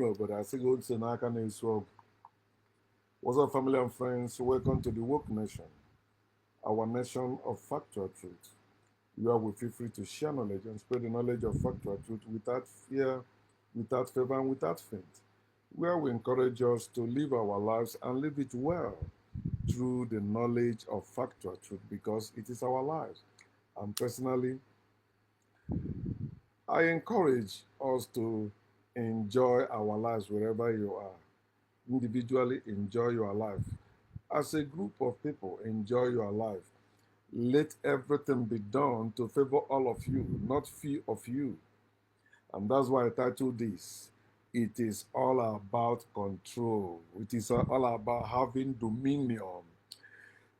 but I say go to Naka Swab. What's up, family and friends? Welcome to the Woke Nation, our nation of factual truth. Where we feel free to share knowledge and spread the knowledge of factual truth without fear, without favor, and without faint. Where we encourage us to live our lives and live it well through the knowledge of factual truth because it is our lives. And personally, I encourage us to enjoy our lives wherever you are. Individually, enjoy your life. As a group of people, enjoy your life. Let everything be done to favor all of you, not few of you. And that's why I titled this. It is all about control. It is all about having dominion,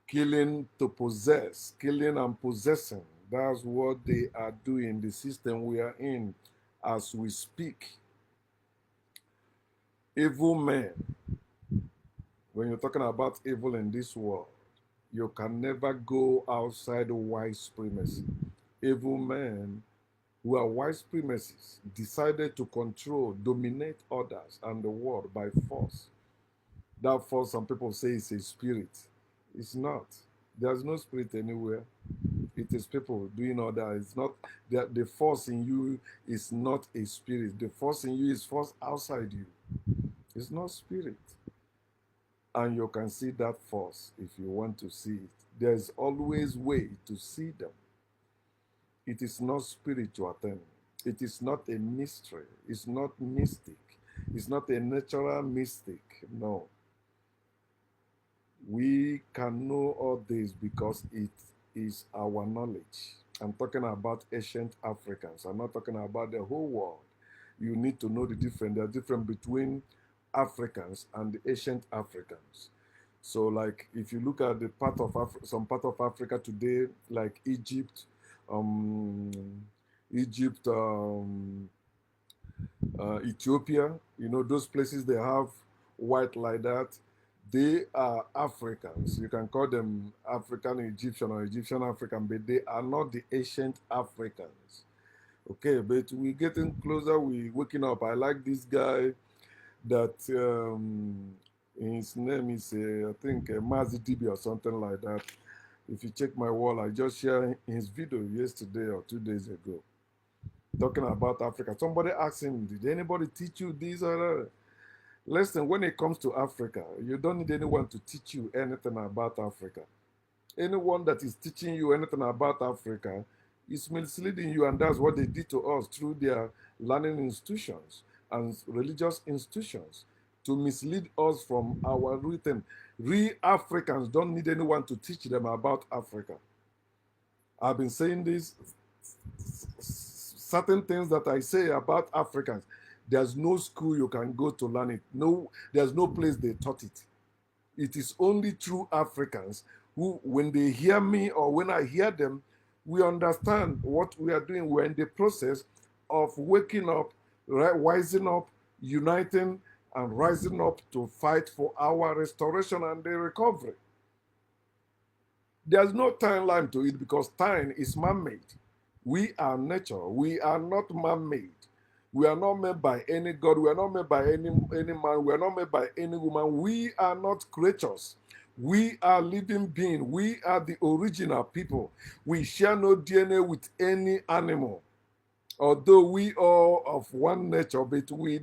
killing to possess, killing and possessing. That's what they are doing, the system we are in as we speak. Evil men, when you're talking about evil in this world, you can never go outside white supremacy. Evil men who are white supremacists decided to control, dominate others and the world by force. That force, some people say, is a spirit. It's not. There's no spirit anywhere. It is people doing all that. It's not the force in you is not a spirit. The force in you is force outside you. It's not spirit. And you can see that force if you want to see it. There's always way to see them. It is not spiritual thing. It is not a mystery. It's not mystic. It's not a natural mystic. No. We can know all this because it is our knowledge. I'm talking about ancient Africans. I'm not talking about the whole world. You need to know the difference. There's difference between Africans and the ancient Africans. So, like, if you look at the some part of Africa today, like Egypt, um, Egypt, Ethiopia, those places they have white like that. They are Africans. You can call them African Egyptian or Egyptian African, but they are not the ancient Africans. Okay, but we getting closer. We waking up. I like this guy that his name is I think Mazi DB or something like that. If you check my wall, I just shared his video yesterday or 2 days ago talking about Africa. Somebody asked him, did anybody teach you this or that? Listen, when it comes to Africa, you don't need anyone to teach you anything about Africa. Anyone that is teaching you anything about Africa is misleading you, and that's what they did to us through their learning institutions and religious institutions to mislead us from our written. Real Africans don't need anyone to teach them about Africa. I've been saying this, certain things that I say about Africans. There's no school you can go to learn it. No, there's no place they taught it. It is only true Africans who, when they hear me or when I hear them, we understand what we are doing. We're in the process of waking up, rising up, uniting, and rising up to fight for our restoration and the recovery. There's no timeline to it because time is man-made. We are nature. We are not man-made. We are not made by any God. We are not made by any man. We are not made by any woman. We are not creatures. We are living beings. We are the original people. We share no DNA with any animal. Although we are of one nature, but we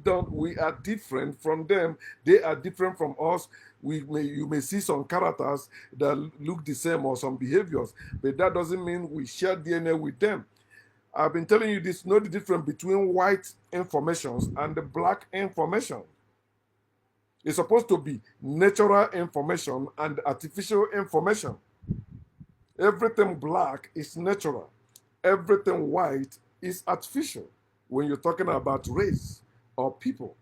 are different from them. They are different from us. You may see some characters that look the same or some behaviors, but that doesn't mean we share DNA with them. I've been telling you this, know the difference between white informations and the black information. It's supposed to be natural information and artificial information. Everything black is natural. Everything white is artificial when you're talking about race or people.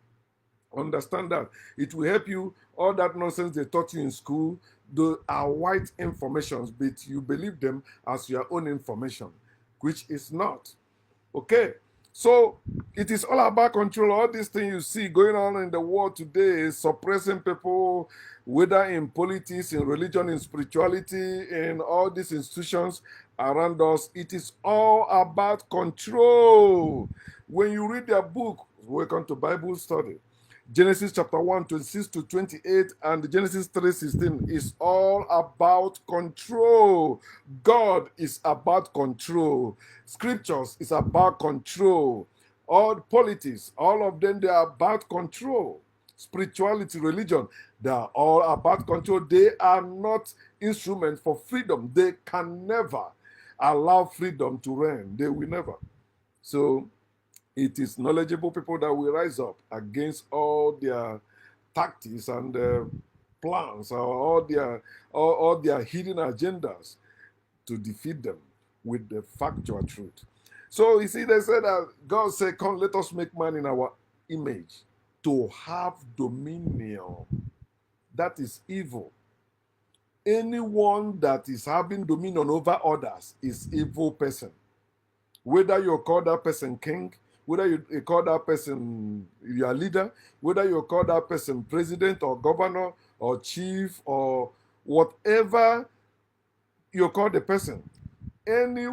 Understand that. It will help you. All that nonsense they taught you in school, they are white informations, but you believe them as your own information, which is not. Okay? So it is all about control. All these things you see going on in the world today is suppressing people, whether in politics, in religion, in spirituality, in all these institutions around us. It is all about control. When you read their book, welcome to Bible study. Genesis chapter 1, 26 to 28, and Genesis 3:16 is all about control. God is about control. Scriptures is about control. All politics, all of them, they are about control. Spirituality, religion, they are all about control. They are not instruments for freedom. They can never allow freedom to reign. They will never. So it is knowledgeable people that will rise up against all their tactics and plans, or all their hidden agendas, to defeat them with the factual truth. So you see, they said that God said, "Come, let us make man in our image, to have dominion." That is evil. Anyone that is having dominion over others is evil person. Whether you call that person king, whether you call that person your leader, whether you call that person president or governor or chief or whatever you call the person, any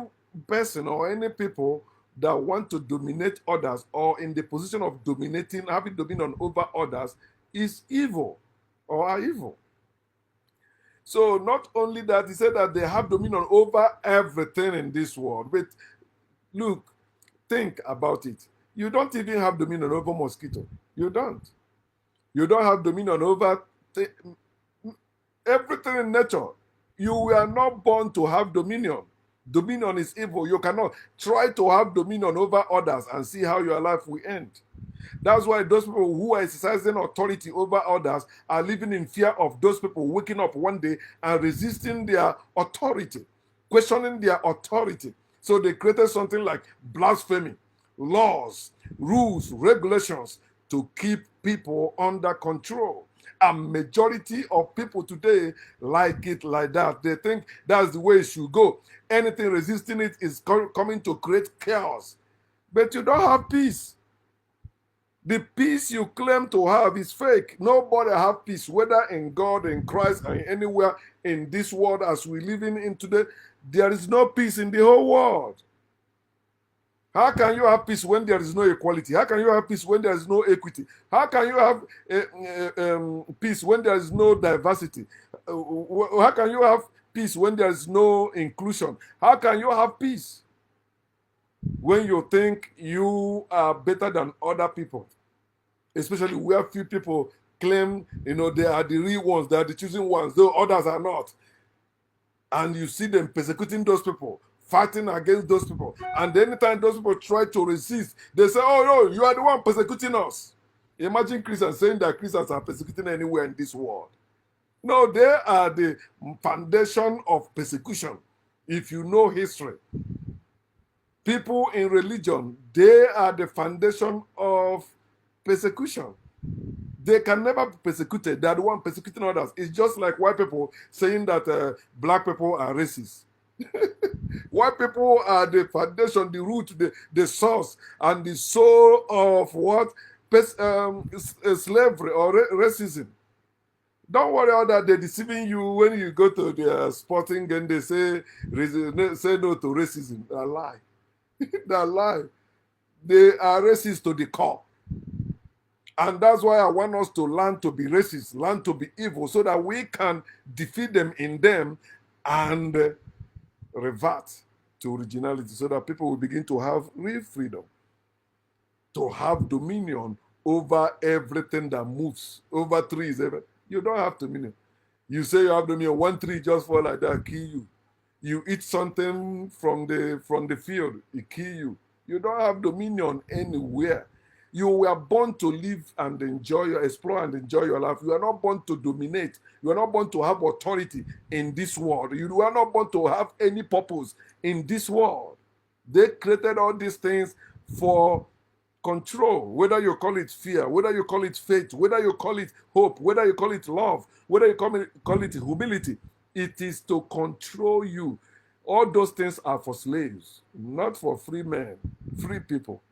person or any people that want to dominate others or in the position of dominating, having dominion over others, is evil or are evil. So not only that, he said that they have dominion over everything in this world. But look, think about it. You don't even have dominion over mosquito. You don't. You don't have dominion over everything in nature. You were not born to have dominion. Dominion is evil. You cannot try to have dominion over others and see how your life will end. That's why those people who are exercising authority over others are living in fear of those people waking up one day and resisting their authority, questioning their authority. So they created something like blasphemy, laws, rules, regulations to keep people under control. A majority of people today like it like that. They think that's the way it should go. Anything resisting it is coming to create chaos. But you don't have peace. The peace you claim to have is fake. Nobody have peace, whether in God, in Christ, or anywhere in this world as we live in today. There is no peace in the whole world. How can you have peace when there is no equality? How can you have peace when there is no equity? How can you have peace when there is no diversity? How can you have peace when there is no inclusion? How can you have peace when you think you are better than other people? Especially where few people claim, they are the real ones, they are the chosen ones, though others are not. And you see them persecuting those people, fighting against those people. And anytime those people try to resist, they say, "Oh, no, you are the one persecuting us." Imagine Christians saying that Christians are persecuting anywhere in this world. No, they are the foundation of persecution. If you know history, people in religion, they are the foundation of persecution. They can never be persecuted. They are the one persecuting others. It's just like white people saying that black people are racist. White people are the foundation, the root, the source, and the soul of what? Slavery or racism. Don't worry about that. They're deceiving you when you go to their sporting and they say no to racism. They lie. They lie. They are racist to the core. And that's why I want us to learn to be racist, learn to be evil, so that we can defeat them in them and revert to originality, so that people will begin to have real freedom, to have dominion over everything that moves, over trees. You don't have dominion. You say you have dominion, one tree just fall like that, kill you. You eat something from the field, it kill you. You don't have dominion anywhere. You were born to live and explore and enjoy your life. You are not born to dominate. You are not born to have authority in this world. You are not born to have any purpose in this world. They created all these things for control, whether you call it fear, whether you call it faith, whether you call it hope, whether you call it love, whether you call it humility. It is to control you. All those things are for slaves, not for free men, free people.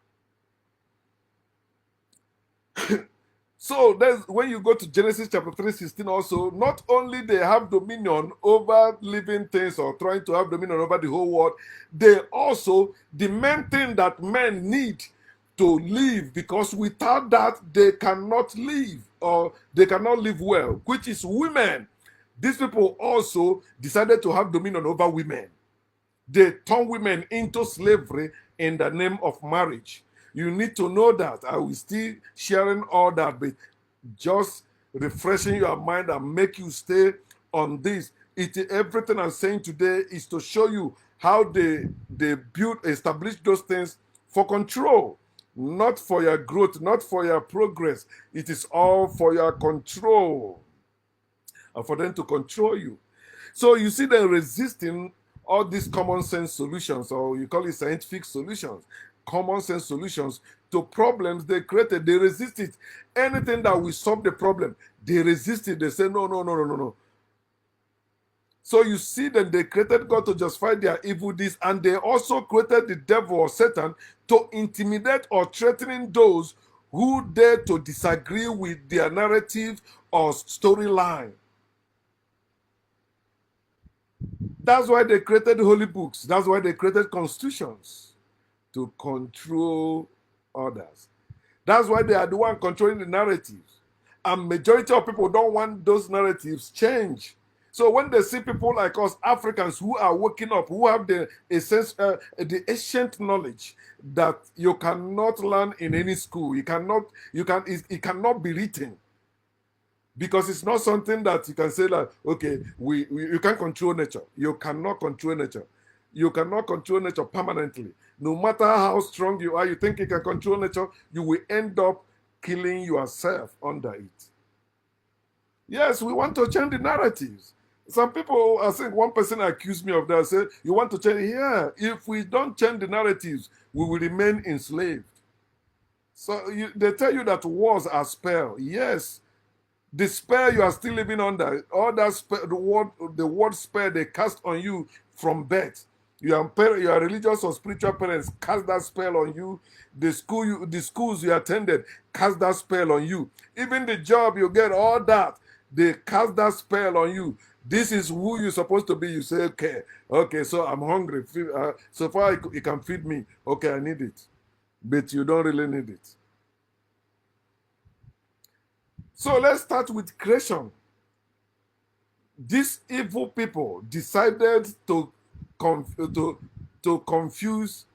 So when you go to Genesis chapter 3:16 also, not only they have dominion over living things or trying to have dominion over the whole world, they also, the main thing that men need to live, because without that they cannot live, or they cannot live well, which is women. These people also decided to have dominion over women. They turn women into slavery in the name of marriage. You need to know that. I will still sharing all that, but just refreshing your mind and make you stay on this. Everything I'm saying today is to show you how they establish those things for control, not for your growth, not for your progress. It is all for your control and for them to control you. So you see them resisting all these common sense solutions, or you call it scientific solutions, common sense solutions to problems they created. They resist it. Anything that will solve the problem, they resist it. They say, no, no, no, no, no, no. So you see that they created God to justify their evil deeds, and they also created the devil or Satan to intimidate or threaten those who dare to disagree with their narrative or storyline. That's why they created holy books. That's why they created constitutions, to control others. That's why they are the one controlling the narratives. And majority of people don't want those narratives changed. So when they see people like us, Africans, who are waking up, who have the ancient knowledge that you cannot learn in any school, it cannot be written. Because it's not something that you can say that, okay, you can't control nature. You cannot control nature. You cannot control nature permanently. No matter how strong you are, you think you can control nature, you will end up killing yourself under it. Yes, we want to change the narratives. Some people, I think one person accused me of that, said, you want to change? Yeah, if we don't change the narratives, we will remain enslaved. So they tell you that wars are spell. Yes, the spell you are still living under, all that spell, the word spell they cast on you from birth. Your religious or spiritual parents cast that spell on you. The schools you attended cast that spell on you. Even the job you get, all that, they cast that spell on you. This is who you're supposed to be. You say, okay, so I'm hungry. So far you can feed me. Okay, I need it. But you don't really need it. So let's start with creation. These evil people decided to confuse,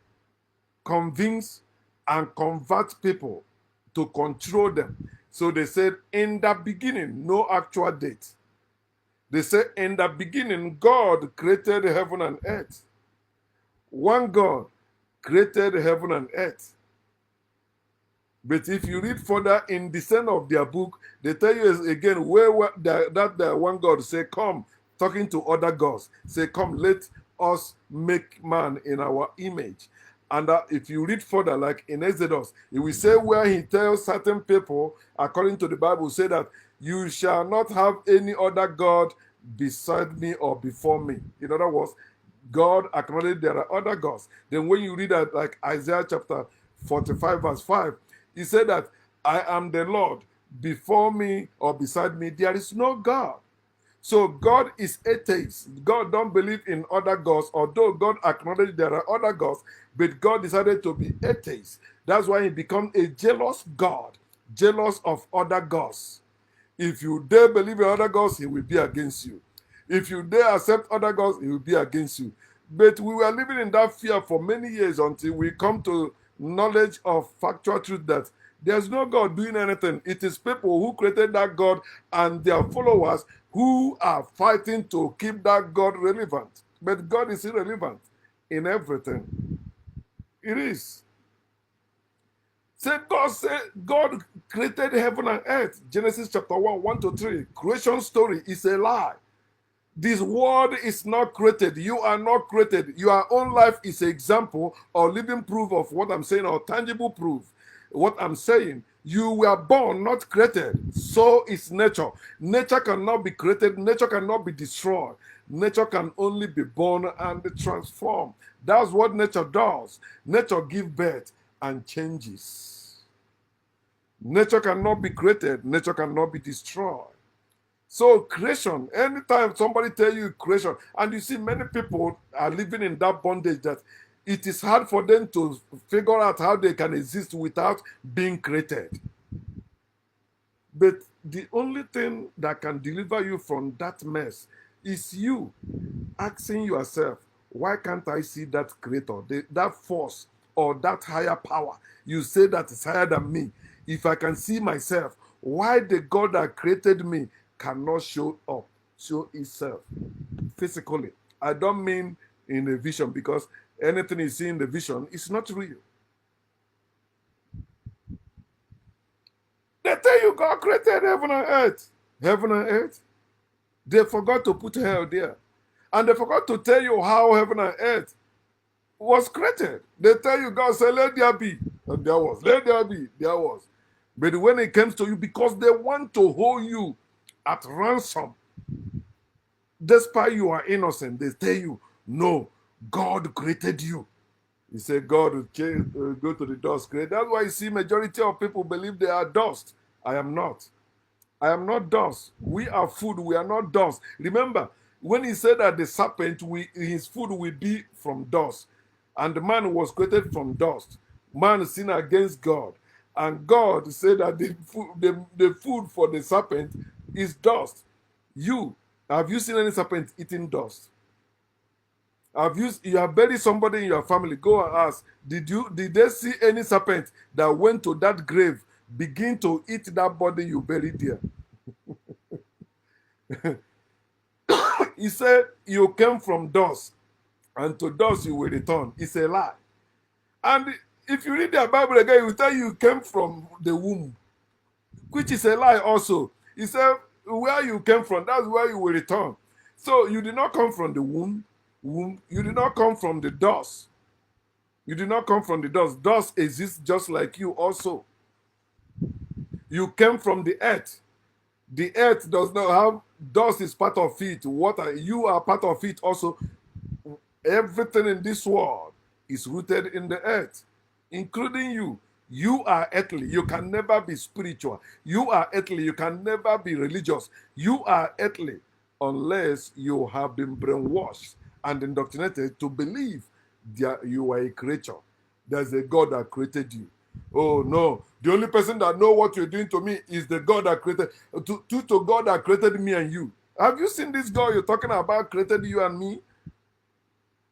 convince, and convert people to control them. So they said, in the beginning, no actual date. They said, in the beginning, God created heaven and earth. One God created heaven and earth. But if you read further in the center of their book, they tell you again where that one God say, come, talking to other gods, say, come, let us make man in our image. And if you read further, like in Exodus, it will say where he tells certain people, according to the Bible, say that you shall not have any other God beside me or before me. In other words, God acknowledged there are other gods. Then when you read that, like Isaiah chapter 45, verse 5, he said that I am the Lord. Before me or beside me, there is no God. So God is atheist. God don't believe in other gods, although God acknowledged there are other gods, but God decided to be atheist. That's why he became a jealous God, jealous of other gods. If you dare believe in other gods, he will be against you. If you dare accept other gods, he will be against you. But we were living in that fear for many years until we come to knowledge of factual truth that there's no God doing anything. It is people who created that God and their followers who are fighting to keep that God relevant. But God is irrelevant in everything. It is. God created heaven and earth. Genesis chapter 1, 1 to 3. Creation story is a lie. This world is not created. You are not created. Your own life is an example or living proof of what I'm saying, or tangible proof. What I'm saying, you were born, not created. So is nature. Nature cannot be created. Nature cannot be destroyed. Nature can only be born and transformed. That's what nature does. Nature gives birth and changes. Nature cannot be created. Nature cannot be destroyed. So creation, anytime somebody tell you creation, and you see many people are living in that bondage that It is hard for them to figure out how they can exist without being created. But the only thing that can deliver you from that mess is you asking yourself, why can't I see that creator, that force, or that higher power? You say that is higher than me. If I can see myself, why the God that created me cannot show itself physically? I don't mean in a vision, because anything you see in the vision is not real. They tell you God created heaven and earth. Heaven and earth. They forgot to put hell there. And they forgot to tell you how heaven and earth was created. They tell you God said, let there be. And there was. Let there be. There was. But when it comes to you, because they want to hold you at ransom, despite you are innocent, they tell you, no, God created you. He said God will go to the dust. That's why you see majority of people believe they are dust. I am not. I am not dust. We are food. We are not dust. Remember, when he said that the serpent, his food will be from dust, and the man was created from dust. Man sinned against God, and God said that the food for the serpent is dust. Have you seen any serpent eating dust? You have buried somebody in your family? Go and ask. Did they see any serpent that went to that grave, begin to eat that body you buried there? He said you came from dust, and to dust you will return. It's a lie. And if you read the Bible again, it will tell you came from the womb, which is a lie also. He said where you came from, that's where you will return. So you did not come from the womb. You did not come from the dust. You did not come from the dust. Dust exists just like you also. You came from the earth. The earth does not have dust, is part of it. Water, you are part of it also. Everything in this world is rooted in the earth, including you. You are earthly. You can never be spiritual. You are earthly. You can never be religious. You are earthly unless you have been brainwashed and indoctrinated to believe that you are a creature. There's a God that created you. Oh no, the only person that knows what you're doing to me is the God that created to God that created me and you. Have you seen this God you're talking about created you and me?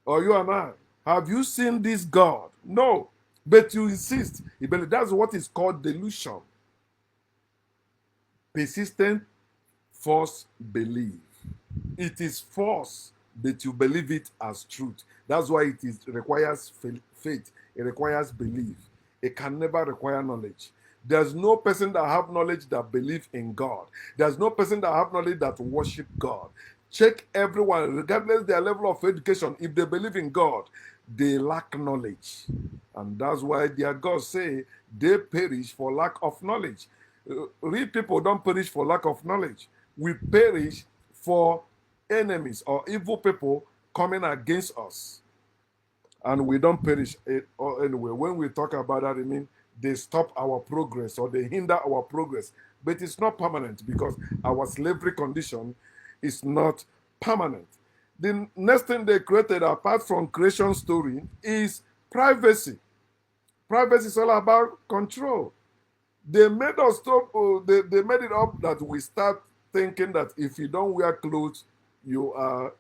Or you and I? Have you seen this God? No. But you insist. That's what is called delusion. Persistent false belief. It is false, but you believe it as truth. That's why it requires faith. It requires belief. It can never require knowledge. There's no person that have knowledge that believe in God. There's no person that have knowledge that worship God. Check everyone, regardless their level of education. If they believe in God, they lack knowledge. And that's why their God say they perish for lack of knowledge. Real people don't perish for lack of knowledge. We perish for enemies or evil people coming against us. And we don't perish anyway. When we talk about that, I mean they stop our progress or they hinder our progress. But it's not permanent because our slavery condition is not permanent. The next thing they created, apart from creation story, is privacy. Privacy is all about control. They made us stop. They made it up that we start thinking that if you don't wear clothes, you are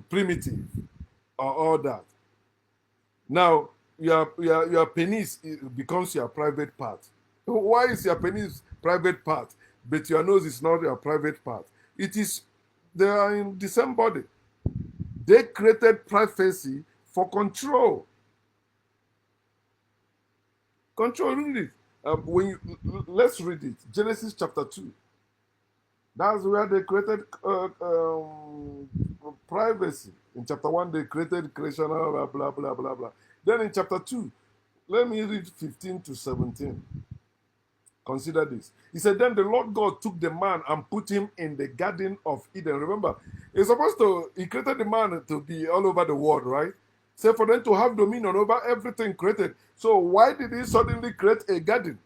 primitive or all that. Now your penis becomes your private part. Why is your penis private part, but your nose is not your private part? It is, they are in the same body. They created privacy for control. Control, read it. Let's read it. Genesis chapter 2. That's where they created privacy. In chapter 1, they created creation, blah, blah, blah, blah, blah. Then in chapter 2, let me read 15 to 17. Consider this. He said, then the Lord God took the man and put him in the Garden of Eden. Remember, he created the man to be all over the world, right? So for them to have dominion over everything created. So why did he suddenly create a garden?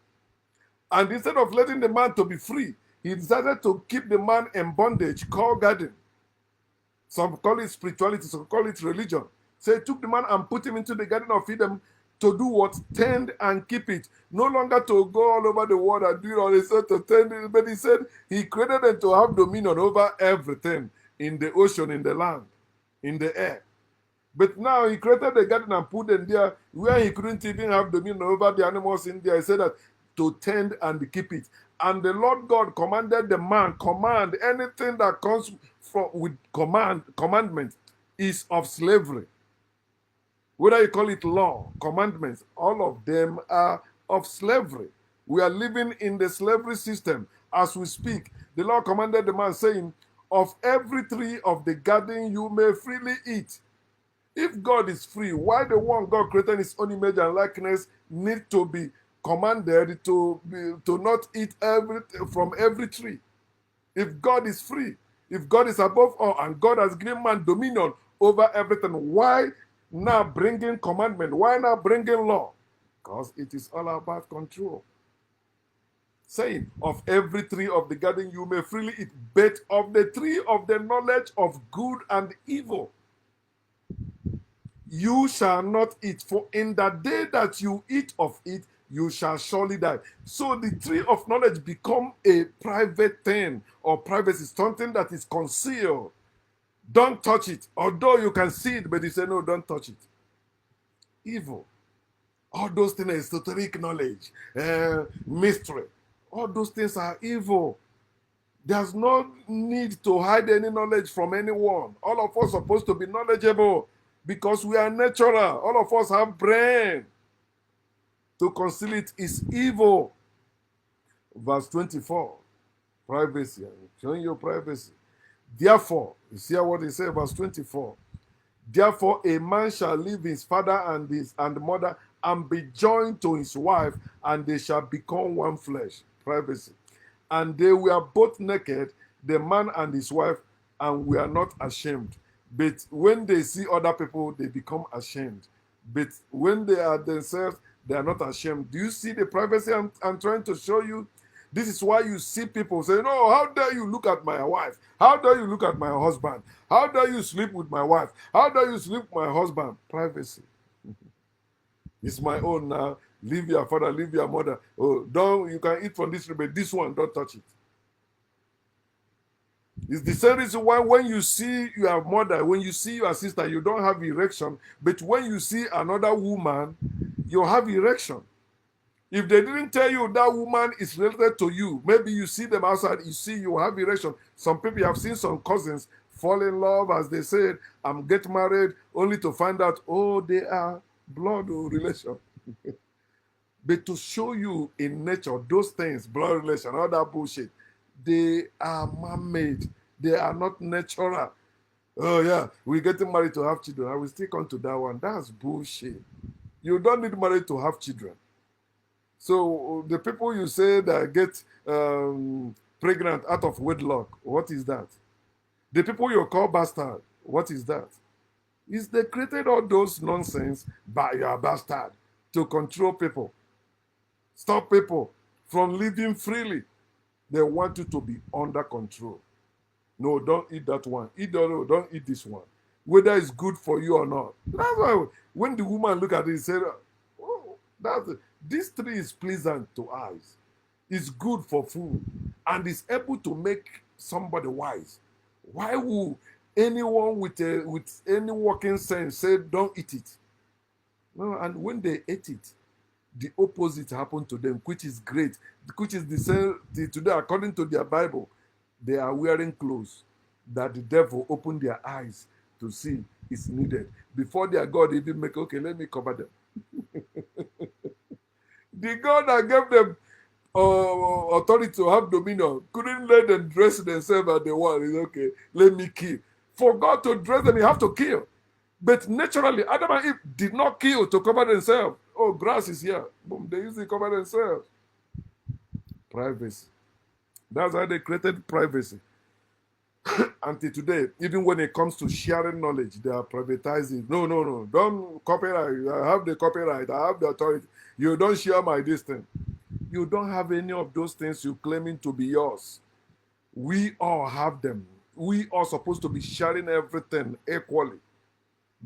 And instead of letting the man to be free, he decided to keep the man in bondage called garden. Some call it spirituality, some call it religion. So he took the man and put him into the Garden of Eden to do what? Tend and keep it. No longer to go all over the world and do it all. He said to tend it, but he said he created them to have dominion over everything in the ocean, in the land, in the air. But now he created the garden and put them there where he couldn't even have dominion over the animals in there. He said that to tend and keep it. And the Lord God commanded the man, command anything that comes from with commandment is of slavery. Whether you call it law, commandments, all of them are of slavery. We are living in the slavery system as we speak. The Lord commanded the man, saying, of every tree of the garden you may freely eat. If God is free, why the one God created in his own image and likeness need to be commanded to not eat from every tree? If God is free, if God is above all, and God has given man dominion over everything, why now bringing commandment? Why now bringing law? Because it is all about control. Saying, of every tree of the garden you may freely eat, but of the tree of the knowledge of good and evil you shall not eat, for in the day that you eat of it, you shall surely die. So the tree of knowledge become a private thing or privacy, something that is concealed. Don't touch it. Although you can see it, but you say, no, don't touch it. Evil. All those things are esoteric knowledge, mystery. All those things are evil. There's no need to hide any knowledge from anyone. All of us are supposed to be knowledgeable because we are natural. All of us have brain. To conceal it is evil. Verse 24. Privacy. I'm showing you privacy. Therefore, you see what he said, verse 24. Therefore, a man shall leave his father and mother and be joined to his wife, and they shall become one flesh. Privacy. And they were both naked, the man and his wife, and were not ashamed. But when they see other people, they become ashamed. But when they are themselves, they are not ashamed. Do you see the privacy I'm trying to show you? This is why you see people say, no, how dare you look at my wife? How dare you look at my husband? How dare you sleep with my wife? How dare you sleep with my husband? Privacy. It's my own now. Leave your father, leave your mother. Oh, you can eat from this tree, but this one, don't touch it. It's the same reason why when you see your mother, when you see your sister, you don't have erection. But when you see another woman, you have erection. If they didn't tell you that woman is related to you, maybe you see them outside, you have erection. Some people have seen some cousins fall in love, as they said, and get married, only to find out, oh, they are blood relation. But to show you in nature, those things, blood relation, all that bullshit, they are man-made. They are not natural. Oh, yeah, we're getting married to have children. I will still come to that one. That's bullshit. You don't need marriage to have children. So the people you say that get pregnant out of wedlock, what is that? The people you call bastard, what is that? Is they created all those nonsense by your bastard to control people. Stop people from living freely. They want you to be under control. No, don't eat that one. Don't eat this one. Whether it's good for you or not. That's why when the woman look at it, say, oh, this tree is pleasant to eyes. It's good for food. And it's able to make somebody wise. Why would anyone with any working sense say, don't eat it? No, and when they ate it, the opposite happened to them, which is great, which is the same today, according to their Bible. They are wearing clothes that the devil opened their eyes to see is needed. Before their God even make, okay, let me cover them. The God that gave them authority to have dominion couldn't let them dress themselves as they want. It's okay, let me kill. For God to dress them, you have to kill. But naturally, Adam and Eve did not kill to cover themselves. Oh, grass is here. Boom, they usually cover themselves. Privacy. That's how they created privacy. Until today, even when it comes to sharing knowledge, they are privatizing. No. Don't copyright. I have the copyright. I have the authority. You don't share my distance. You don't have any of those things you're claiming to be yours. We all have them. We are supposed to be sharing everything equally.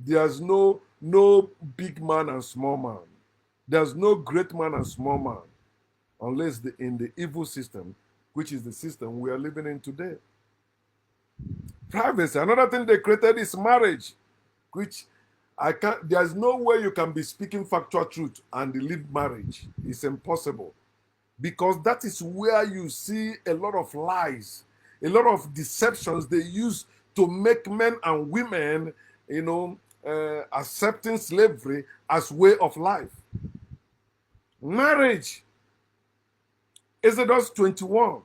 There's no big man and small man. There's no great man and small man unless in the evil system, which is the system we are living in today. Privacy. Another thing they created is marriage, which I can't. There's no way you can be speaking factual truth and leave marriage. It's impossible, because that is where you see a lot of lies, a lot of deceptions they use to make men and women, accepting slavery as way of life. Marriage. Exodus 21.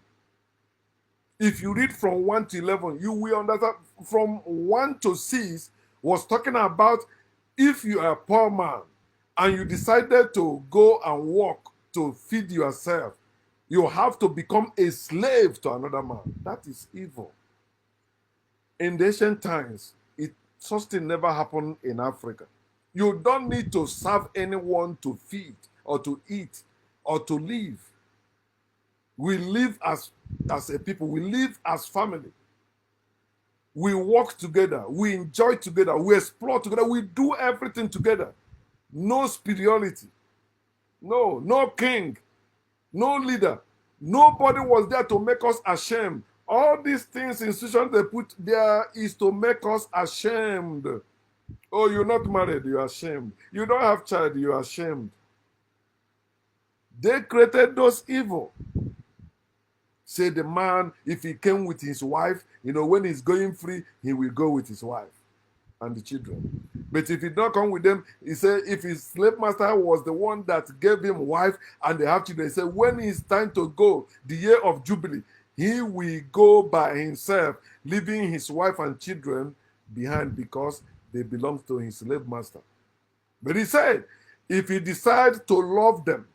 If you read from 1 to 11, you will understand. From 1 to 6 was talking about if you are a poor man and you decided to go and work to feed yourself, you have to become a slave to another man. That is evil. In the ancient times, such thing never happened in Africa. You don't need to serve anyone to feed or to eat or to live. We live as a people. We live as family. We work together. We enjoy together. We explore together. We do everything together. No superiority. No king. No leader. Nobody was there to make us ashamed. All these things, institutions they put there is to make us ashamed. Oh, you're not married, you're ashamed. You don't have child, you're ashamed. They created those evil. Say the man, if he came with his wife, when he's going free, he will go with his wife and the children. But if he don't come with them, he said if his slave master was the one that gave him wife and they have children, he said when it's time to go, the year of Jubilee, he will go by himself, leaving his wife and children behind because they belong to his slave master. But he said, if he decides to love them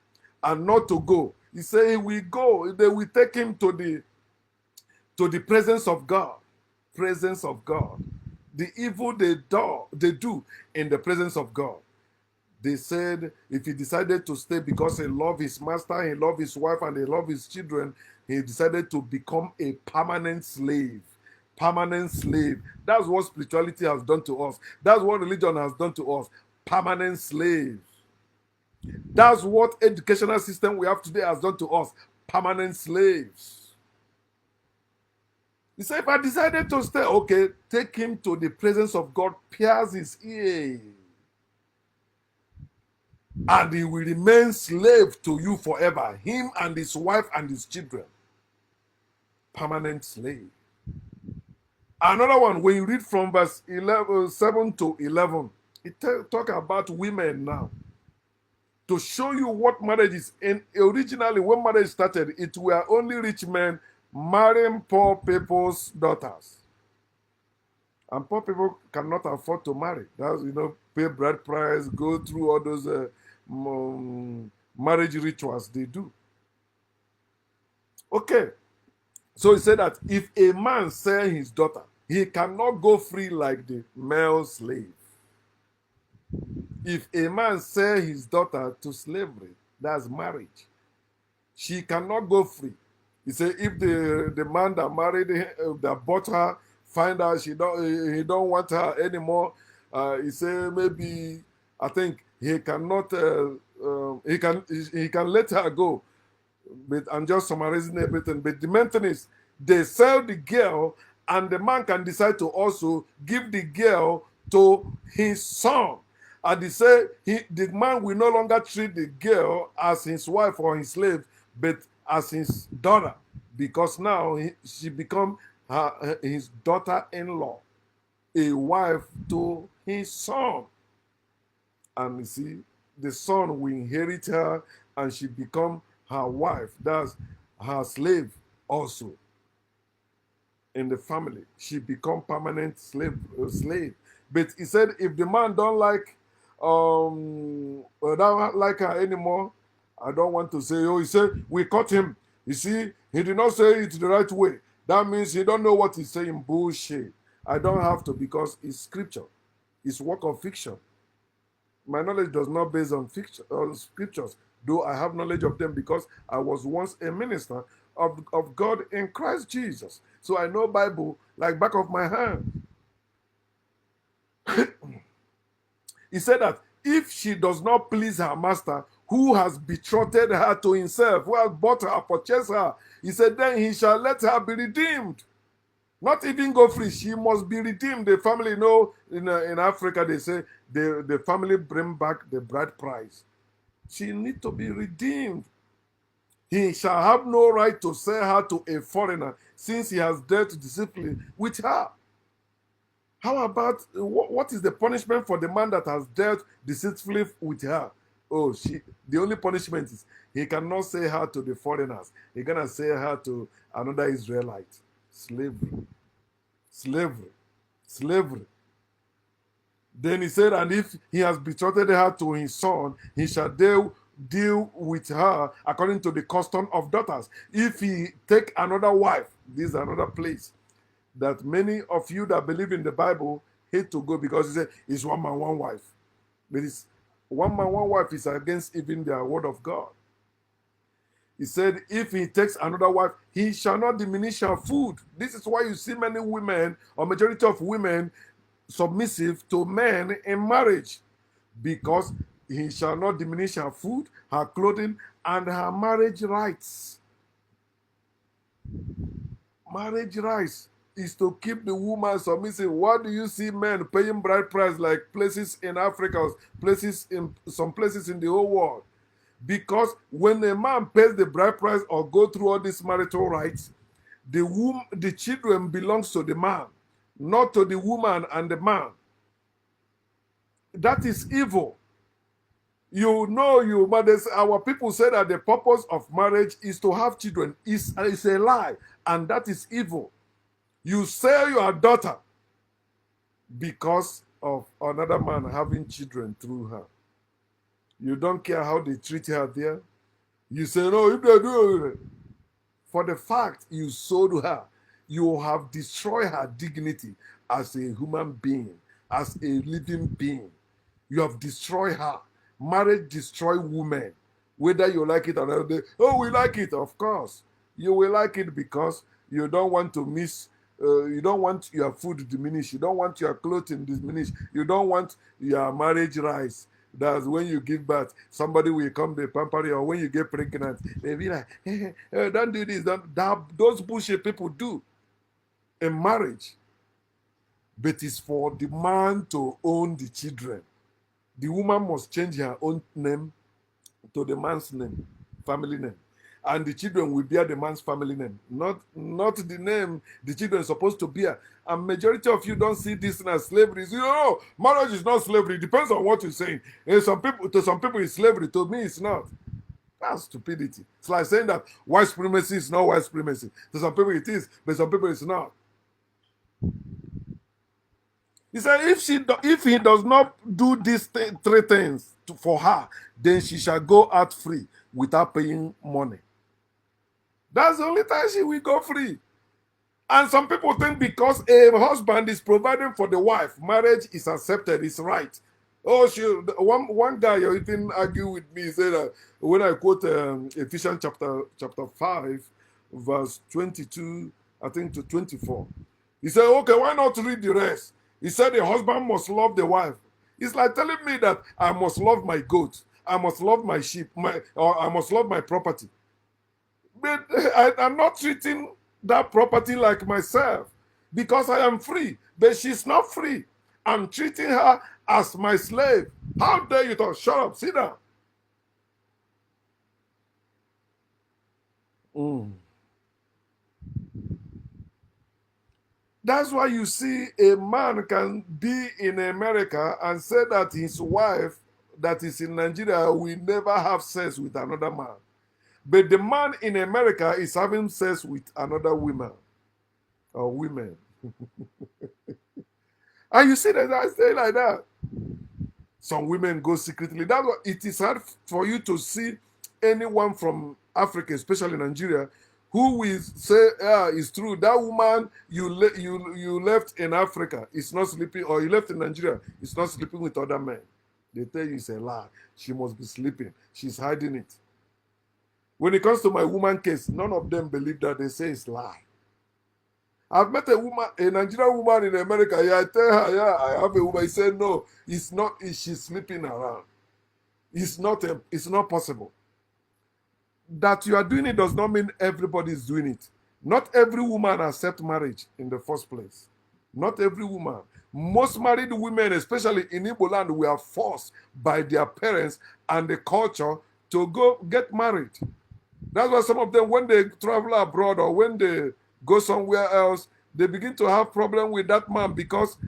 and not to go, he said he will go. They will take him to the presence of God. Presence of God. The evil they do in the presence of God. They said if he decided to stay because he loved his master, he loved his wife, and he loved his children, he decided to become a permanent slave. Permanent slave. That's what spirituality has done to us. That's what religion has done to us. Permanent slaves. That's what educational system we have today has done to us. Permanent slaves. He said, if I decided to stay, okay, take him to the presence of God, pierce his ear, and he will remain slave to you forever, him and his wife and his children. Permanent slave. Another one, when you read from verse 7 to 11, it talk about women now. To show you what marriage is. And originally, when marriage started, it were only rich men marrying poor people's daughters. And poor people cannot afford to marry. That's, pay bride price, go through all those marriage rituals they do. Okay. So he said that if a man sell his daughter, he cannot go free like the male slave. If a man sell his daughter to slavery, that's marriage. She cannot go free. He said if the man that married her, that bought her, find out he don't want her anymore, he said maybe I think he cannot he can let her go. But I'm just summarizing everything. But the main thing is they sell the girl, and the man can decide to also give the girl to his son. And they say the man will no longer treat the girl as his wife or his slave, but as his daughter, because now she become his daughter-in-law, a wife to his son. And you see, the son will inherit her, and she become her wife. That's her slave also. In the family, she become permanent slave. But he said if the man don't like her anymore, I don't want to say, he said we caught him. You see, he did not say it the right way. That means he don't know what he's saying. Bullshit. I don't have to, because it's scripture. It's work of fiction. My knowledge does not base on fiction or scriptures, though I have knowledge of them because I was once a minister of God in Christ Jesus. So I know Bible like back of my hand. He said that if she does not please her master, who has betrothed her to himself, who has bought her, purchased her, he said, then he shall let her be redeemed. Not even go free. She must be redeemed. The family, in Africa, they say the family bring back the bride price. She need to be redeemed. He shall have no right to sell her to a foreigner, since he has dealt deceitfully with her. How about what is the punishment for the man that has dealt deceitfully with her? Oh, the only punishment is he cannot sell her to the foreigners. He's gonna sell her to another Israelite. Slavery. Slavery. Slavery. Then he said, and if he has betrothed her to his son, he shall deal with her according to the custom of daughters. If he take another wife, this is another place that many of you that believe in the Bible hate to go, because he said it's one man, one wife. But it's one man, one wife is against even the word of God. He said, if he takes another wife, he shall not diminish her food. This is why you see many women, or majority of women, submissive to men in marriage, because he shall not diminish her food, her clothing, and her marriage rights. Marriage rights is to keep the woman submissive. Why do you see men paying bride price like places in Africa, some places in the whole world? Because when a man pays the bride price or go through all these marital rights, the children belongs to the man, not to the woman and the man. That is evil. Our people say that the purpose of marriage is to have children. It's a lie, and that is evil. You sell your daughter because of another man having children through her. You don't care how they treat her there. You say, no, if they do it. For the fact you sold her, you have destroyed her dignity as a human being, as a living being. You have destroyed her. Marriage destroys women. Whether you like it or not, we like it, of course. You will like it because you don't want to you don't want your food to diminish. You don't want your clothing to diminish. You don't want your marriage rights. That's when you give birth, somebody will come to pamper you, or when you get pregnant, they'll be like, hey, don't do this. Those bullshit people do in marriage. But it's for the man to own the children. The woman must change her own name to the man's name, family name. And the children will bear the man's family name, not the name the children are supposed to bear. And majority of you don't see this as slavery. Marriage is not slavery. It depends on what you're saying. To some people it's slavery. To me, it's not. That's stupidity. It's like saying that white supremacy is not white supremacy. To some people it is, but some people it's not. He said, if he does not do these three things for her, then she shall go out free without paying money. That's the only time she will go free. And some people think because a husband is providing for the wife, marriage is accepted, it's right. One guy even argue with me, said that when I quote Ephesians chapter 5, verse 22, I think to 24. He said, okay, why not read the rest? He said the husband must love the wife. It's like telling me that I must love my goat, I must love my sheep, or I must love my property. But I'm not treating that property like myself because I am free. But she's not free. I'm treating her as my slave. How dare you talk? Shut up, sit down. That's why you see a man can be in America and say that his wife that is in Nigeria will never have sex with another man. But the man in America is having sex with another woman or women. And you see that I say like that. Some women go secretly. That's why it is hard for you to see anyone from Africa, especially Nigeria, who will say, yeah, it's true. That woman you left in Africa is not sleeping, or you left in Nigeria, is not sleeping with other men. They tell you it's a lie. She must be sleeping. She's hiding it. When it comes to my woman case, none of them believe that. They say it's lie. I've met a woman, a Nigerian woman in America. Yeah, I tell her, yeah, I have a woman. He said, no, it's not. She's sleeping around. It's not possible. That you are doing it does not mean everybody is doing it. Not every woman accepts marriage in the first place. Not every woman. Most married women, especially in Igbo land, were forced by their parents and the culture to go get married. That's why some of them, when they travel abroad or when they go somewhere else, they begin to have problem with that man because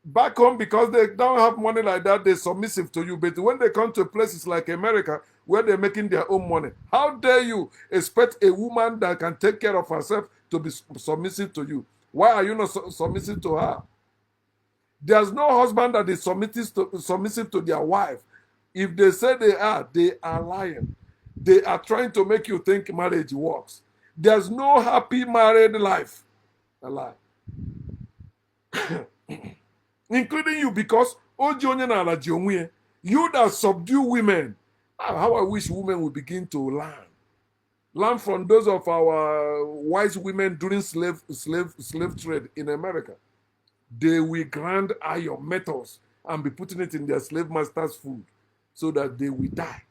back home, because they don't have money like that, they're submissive to you. But when they come to places like America, where they're making their own money, how dare you expect a woman that can take care of herself to be submissive to you? Why are you not submissive to her? There's no husband that is submissive to their wife. If they say they are lying. They are trying to make you think marriage works. There's no happy married life. A lie. Including you, because you that subdue women. How I wish women would begin to learn. Learn from those of our wise women during slave trade in America. They will grind iron metals and be putting it in their slave masters' food so that they will die.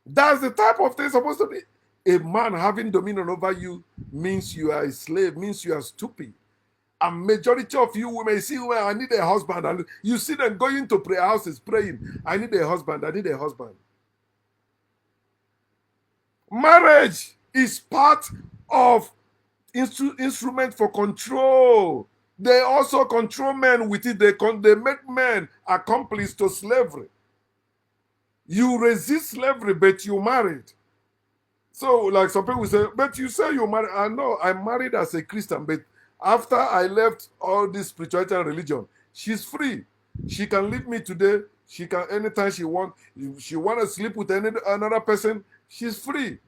That's the type of thing supposed to be. A man having dominion over you means you are a slave, means you are stupid. And majority of you women, see, well, I need a husband. And you see them going to prayer houses praying, I need a husband, I need a husband. Marriage is part of instrument for control. They also control men with it. They make men accomplice to slavery. You resist slavery, but you married. So, like some people say, but you say you married. I know I'm married as a Christian, but after I left all this spirituality and religion, she's free. She can leave me today. She can anytime she wants. If she want to sleep with another person, she's free.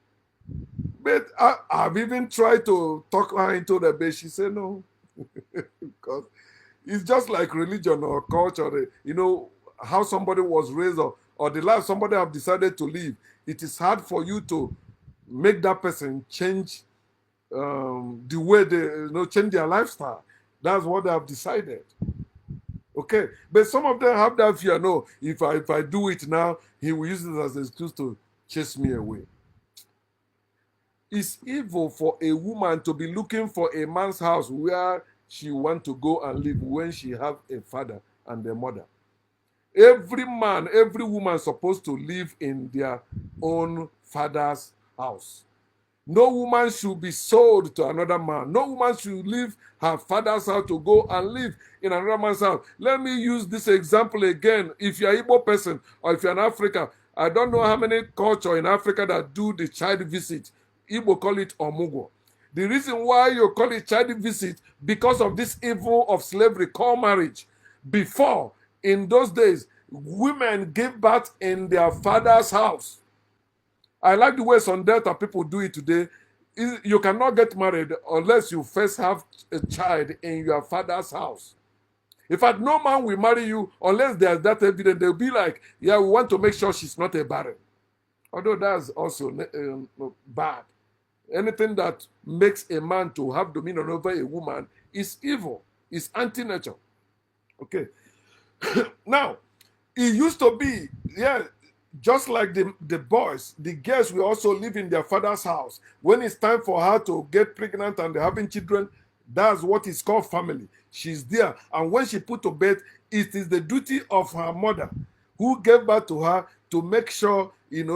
But I've even tried to talk her into the bed. She said no. Because it's just like religion or culture. You know, how somebody was raised or the life somebody have decided to live. It is hard for you to make that person change the way they change their lifestyle. That's what they have decided. Okay, but some of them have that fear. No, if I do it now, he will use it as an excuse to chase me away. It's evil for a woman to be looking for a man's house where she want to go and live when she have a father and a mother. Every man, every woman is supposed to live in their own father's house. No woman should be sold to another man. No woman should leave her father's house to go and live in another man's house. Let me use this example again. If you're an Igbo person or if you're in Africa, I don't know how many cultures in Africa that do the child visit. Igbo call it omugo. The reason why you call it child visit because of this evil of slavery called marriage. Before, in those days, women gave birth in their father's house. I like the way some Delta people do it today. You cannot get married unless you first have a child in your father's house. In fact, no man will marry you unless there's that evidence. They'll be like, yeah, we want to make sure she's not a barren. Although that's also bad. Anything that makes a man to have dominion over a woman is evil. It's anti-nature. Okay. Now, it used to be, yeah, just like the boys, the girls will also live in their father's house. When it's time for her to get pregnant and they're having children, that's what is called family. She's there. And when she put to bed, it is the duty of her mother who gave birth to her to make sure,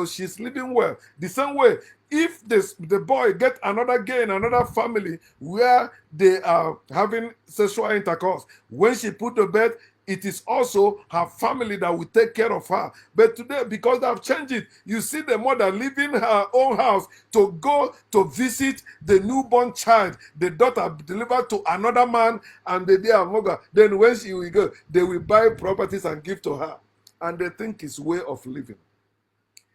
she's living well. The same way, if the boy get another girl in another family where they are having sexual intercourse, when she put to bed, it is also her family that will take care of her. But today, because they've changed it, you see the mother leaving her own house to go to visit the newborn child, the daughter delivered to another man, and the dear mother. Then when she will go, they will buy properties and give to her. And they think it's way of living.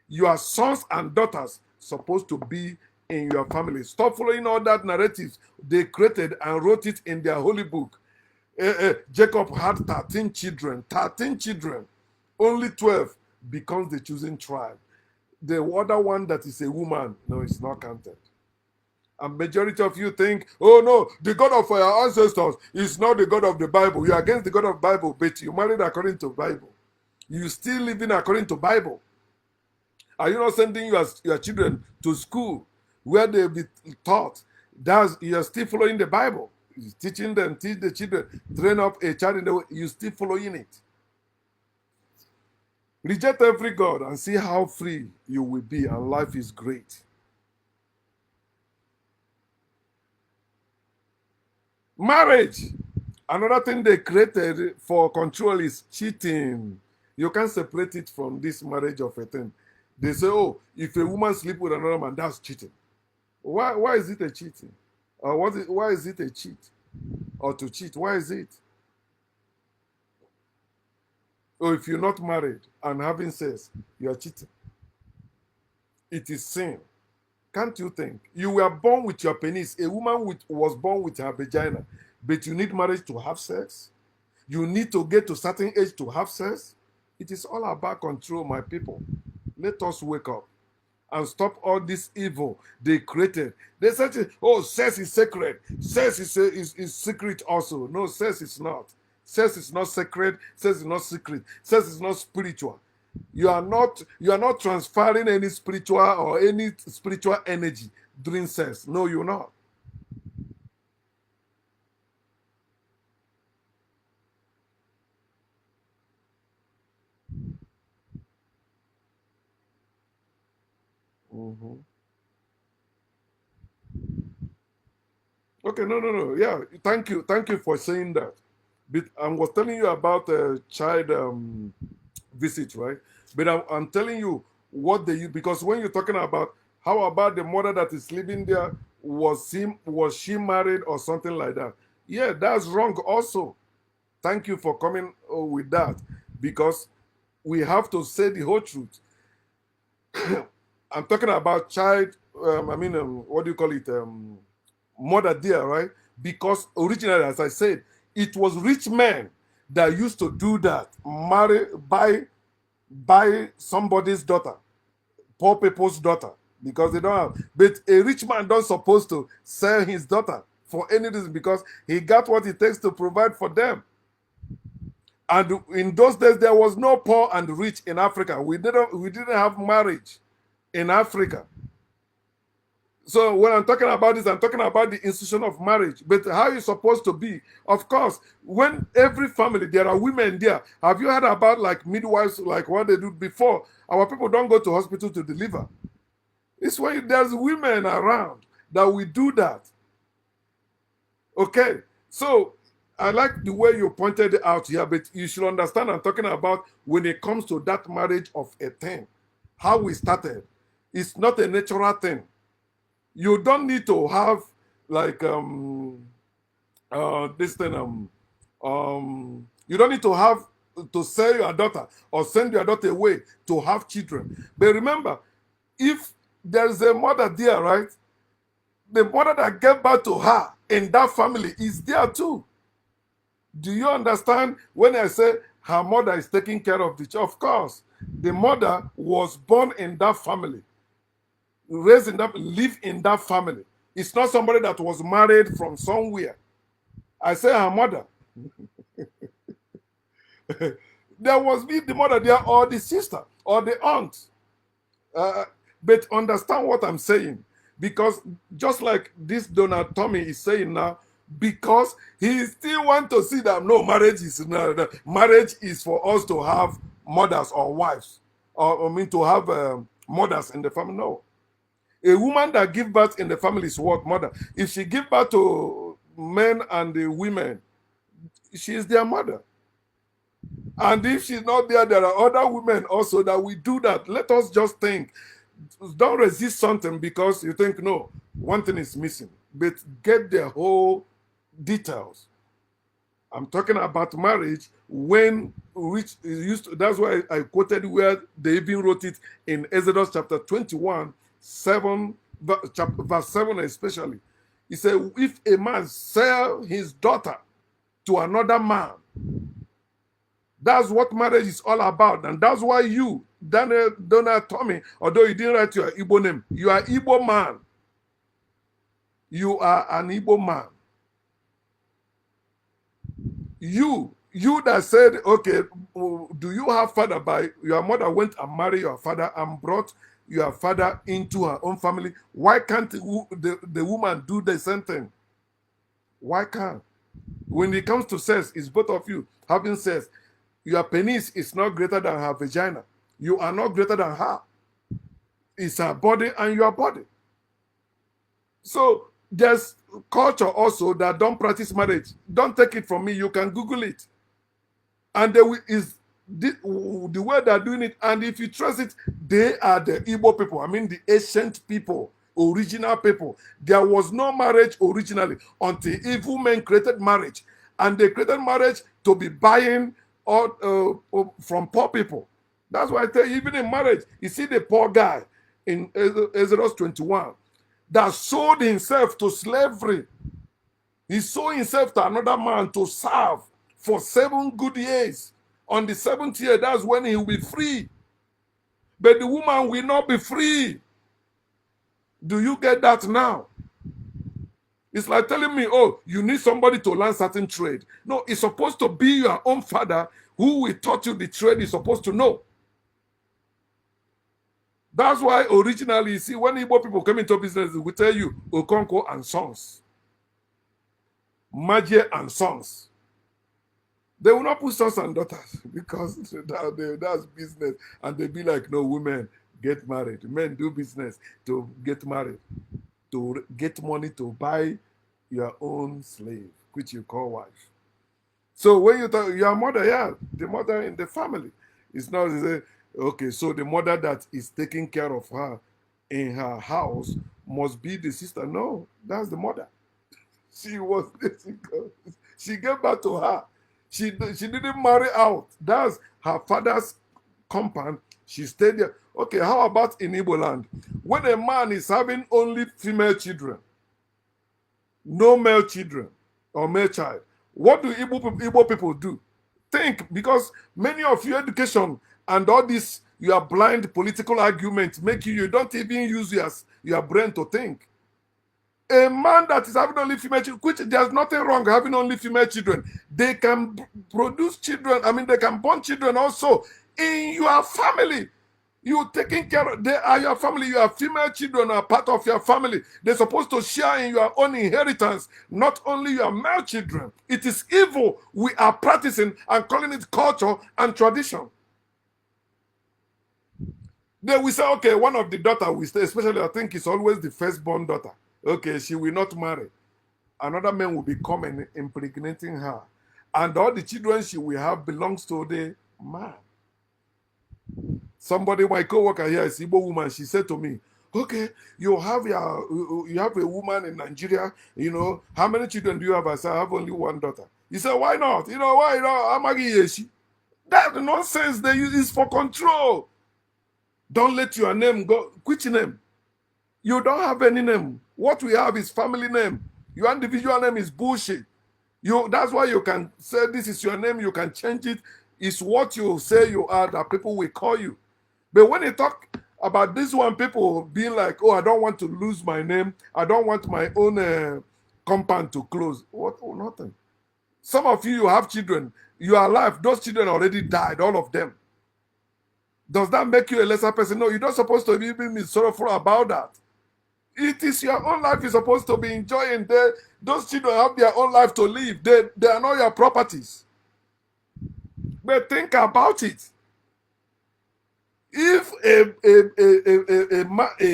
Your sons and daughters supposed to be in your family. Stop following all that narratives they created and wrote it in their holy book. Jacob had 13 children. 13 children. Only 12 becomes the chosen tribe. The other one that is a woman, no, it's not counted. And majority of you think, oh no, the God of our ancestors is not the God of the Bible. You're against the God of the Bible, but you married according to Bible. You still living according to Bible. Are you not sending your children to school where they'll be taught? You're still following the Bible. You're teaching them, teach the children, train up a child in the way, you're still following it. Reject every God and see how free you will be, and life is great. Marriage. Another thing they created for control is cheating. You can't separate it from this marriage of a thing. They say, oh, if a woman sleep with another man, that's cheating. Why is it a cheating? Or why is it a cheat? Or to cheat? Why is it? Or if you're not married and having sex, you are cheating. It is sin. Can't you think? You were born with your penis. A woman was born with her vagina. But you need marriage to have sex. You need to get to a certain age to have sex. It is all about control, my people. Let us wake up and stop all this evil they created. They said, oh, sex is sacred. Sex is secret also. No, sex is not. Sex is not sacred. Sex is not secret. Sex is not spiritual. You are not transferring any spiritual or any spiritual energy during sex. No, you're not. Mm-hmm. Okay, no. Yeah, thank you for saying that. But I was telling you about child visit, right? But I'm telling you what they use, because when you're talking about how about the mother that is living there, was she married or something like that? Yeah, that's wrong. Also, thank you for coming with that, because we have to say the whole truth. I'm talking about child. What do you call it? Mother dear, right? Because originally, as I said, it was rich men that used to do that, marry, buy somebody's daughter, poor people's daughter, because they don't have. But a rich man don't supposed to sell his daughter for any reason, because he got what it takes to provide for them. And in those days, there was no poor and rich in Africa. We didn't have marriage in Africa. So when I'm talking about this, I'm talking about the institution of marriage. But how it's supposed to be? Of course, when every family, there are women there. Have you heard about like midwives, like what they do before? Our people don't go to hospital to deliver. It's when there's women around that we do that. Okay. So I like the way you pointed it out here, but you should understand I'm talking about when it comes to that marriage of a thing, how we started. It's not a natural thing. You don't need to have like this thing you don't need to have to sell your daughter or send your daughter away to have children. But remember, if there's a mother there, right, the mother that gave birth to her in that family is there too. Do you understand when I say her mother is taking care of the child? Of course, the mother was born in that family, raised in that, live in that family. It's not somebody that was married from somewhere. I say her mother. There was be the mother there or the sister or the aunt. Uh, but understand what I'm saying, because just like this Donald Tommy is saying now, because he still want to see that no, marriage is for us to have mothers or wives, or I mean to have mothers in the family. No, a woman that give birth in the family is what? Mother. If she give birth to men and the women, she is their mother. And if she's not there, there are other women also that we do that. Let us just think. Don't resist something because you think, no, one thing is missing. But get the whole details. I'm talking about marriage when which is used to, that's why I quoted where they even wrote it in Exodus chapter 21, 7, verse 7 especially. He said, if a man sell his daughter to another man, that's what marriage is all about. And that's why you, Donald Tommy, although you didn't write your Igbo name, you are Igbo man. You are an Igbo man. You that said, okay, do you have father? By your mother went and married your father and brought your father into her own family. Why can't the woman do the same thing? Why can't? When it comes to sex, it's both of you having sex. Your penis is not greater than her vagina. You are not greater than her. It's her body and your body. So there's culture also that don't practice marriage. Don't take it from me. You can Google it. And is the way they're doing it. And if you trust it, they are the Igbo people. I mean, the ancient people, original people. There was no marriage originally until evil men created marriage. And they created marriage to be buying from poor people. That's why I tell you, even in marriage, you see the poor guy in Exodus 21 that sold himself to slavery. He sold himself to another man to serve for 7 good years. On the 7th year, that's when he will be free. But the woman will not be free. Do you get that now? It's like telling me, oh, you need somebody to learn certain trade. No, it's supposed to be your own father who will taught you the trade you're supposed to know. That's why originally, you see, when Igbo people come into business, they will tell you Okonko and Sons, Magie and Sons. They will not put sons and daughters because that's business. And they be like, no, women get married. Men do business to get married, to get money to buy your own slave, which you call wife. So when you talk, your mother, yeah, the mother in the family. It's not, okay, so the mother that is taking care of her in her house must be the sister. No, that's the mother. She gave birth to her. She didn't marry out. That's her father's compound. She stayed there. Okay, how about in Igbo land? When a man is having only female children, no male children or male child, what do Igbo people do? Think, because many of your education and all this, your blind political arguments make you don't even use your brain to think. A man that is having only female children, which there's nothing wrong having only female children. They can produce children. I mean, they can born children also in your family. You taking care of, they are your family. Your female children are part of your family. They're supposed to share in your own inheritance, not only your male children. It is evil we are practicing and calling it culture and tradition. Then we say, okay, one of the daughter we stay, especially I think it's always the firstborn daughter. Okay, she will not marry. Another man will be coming, impregnating her. And all the children she will have belongs to the man. Somebody, my co-worker here, is Igbo woman, she said to me, okay, you have a woman in Nigeria, how many children do you have? I said, I have only one daughter. He said, why not? Why? Amagi Yeshi. That nonsense they use is for control. Don't let your name go. Which name? You don't have any name. What we have is family name. Your individual name is bullshit. That's why you can say this is your name. You can change it. It's what you say you are that people will call you. But when they talk about this one, people being like, oh, I don't want to lose my name. I don't want my own compound to close. What? Oh, nothing. Some of you have children. You are alive. Those children already died, all of them. Does that make you a lesser person? No, you're not supposed to be sorrowful about that. It is your own life you're supposed to be enjoying. Those children have their own life to live. They are not your properties. But think about it. If a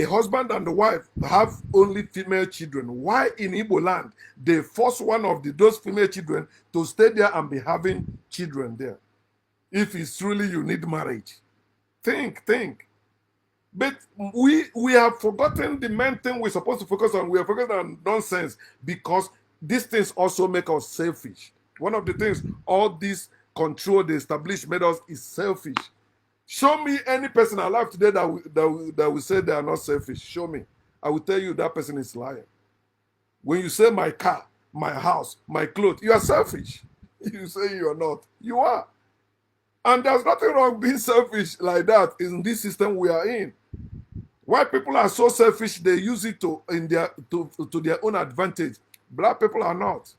husband and a wife have only female children, why in Igbo land they force one of those female children to stay there and be having children there? If it's truly you need marriage. Think. But we have forgotten the main thing we're supposed to focus on. We are focused on nonsense because these things also make us selfish. One of the things all this control they established made us is selfish. Show me any person alive today that will say they are not selfish. Show me. I will tell you that person is lying. When you say my car, my house, my clothes, you are selfish. You say you are not. You are. And there's nothing wrong being selfish like that in this system we are in. Why people are so selfish, they use it to their own advantage. Black people are not.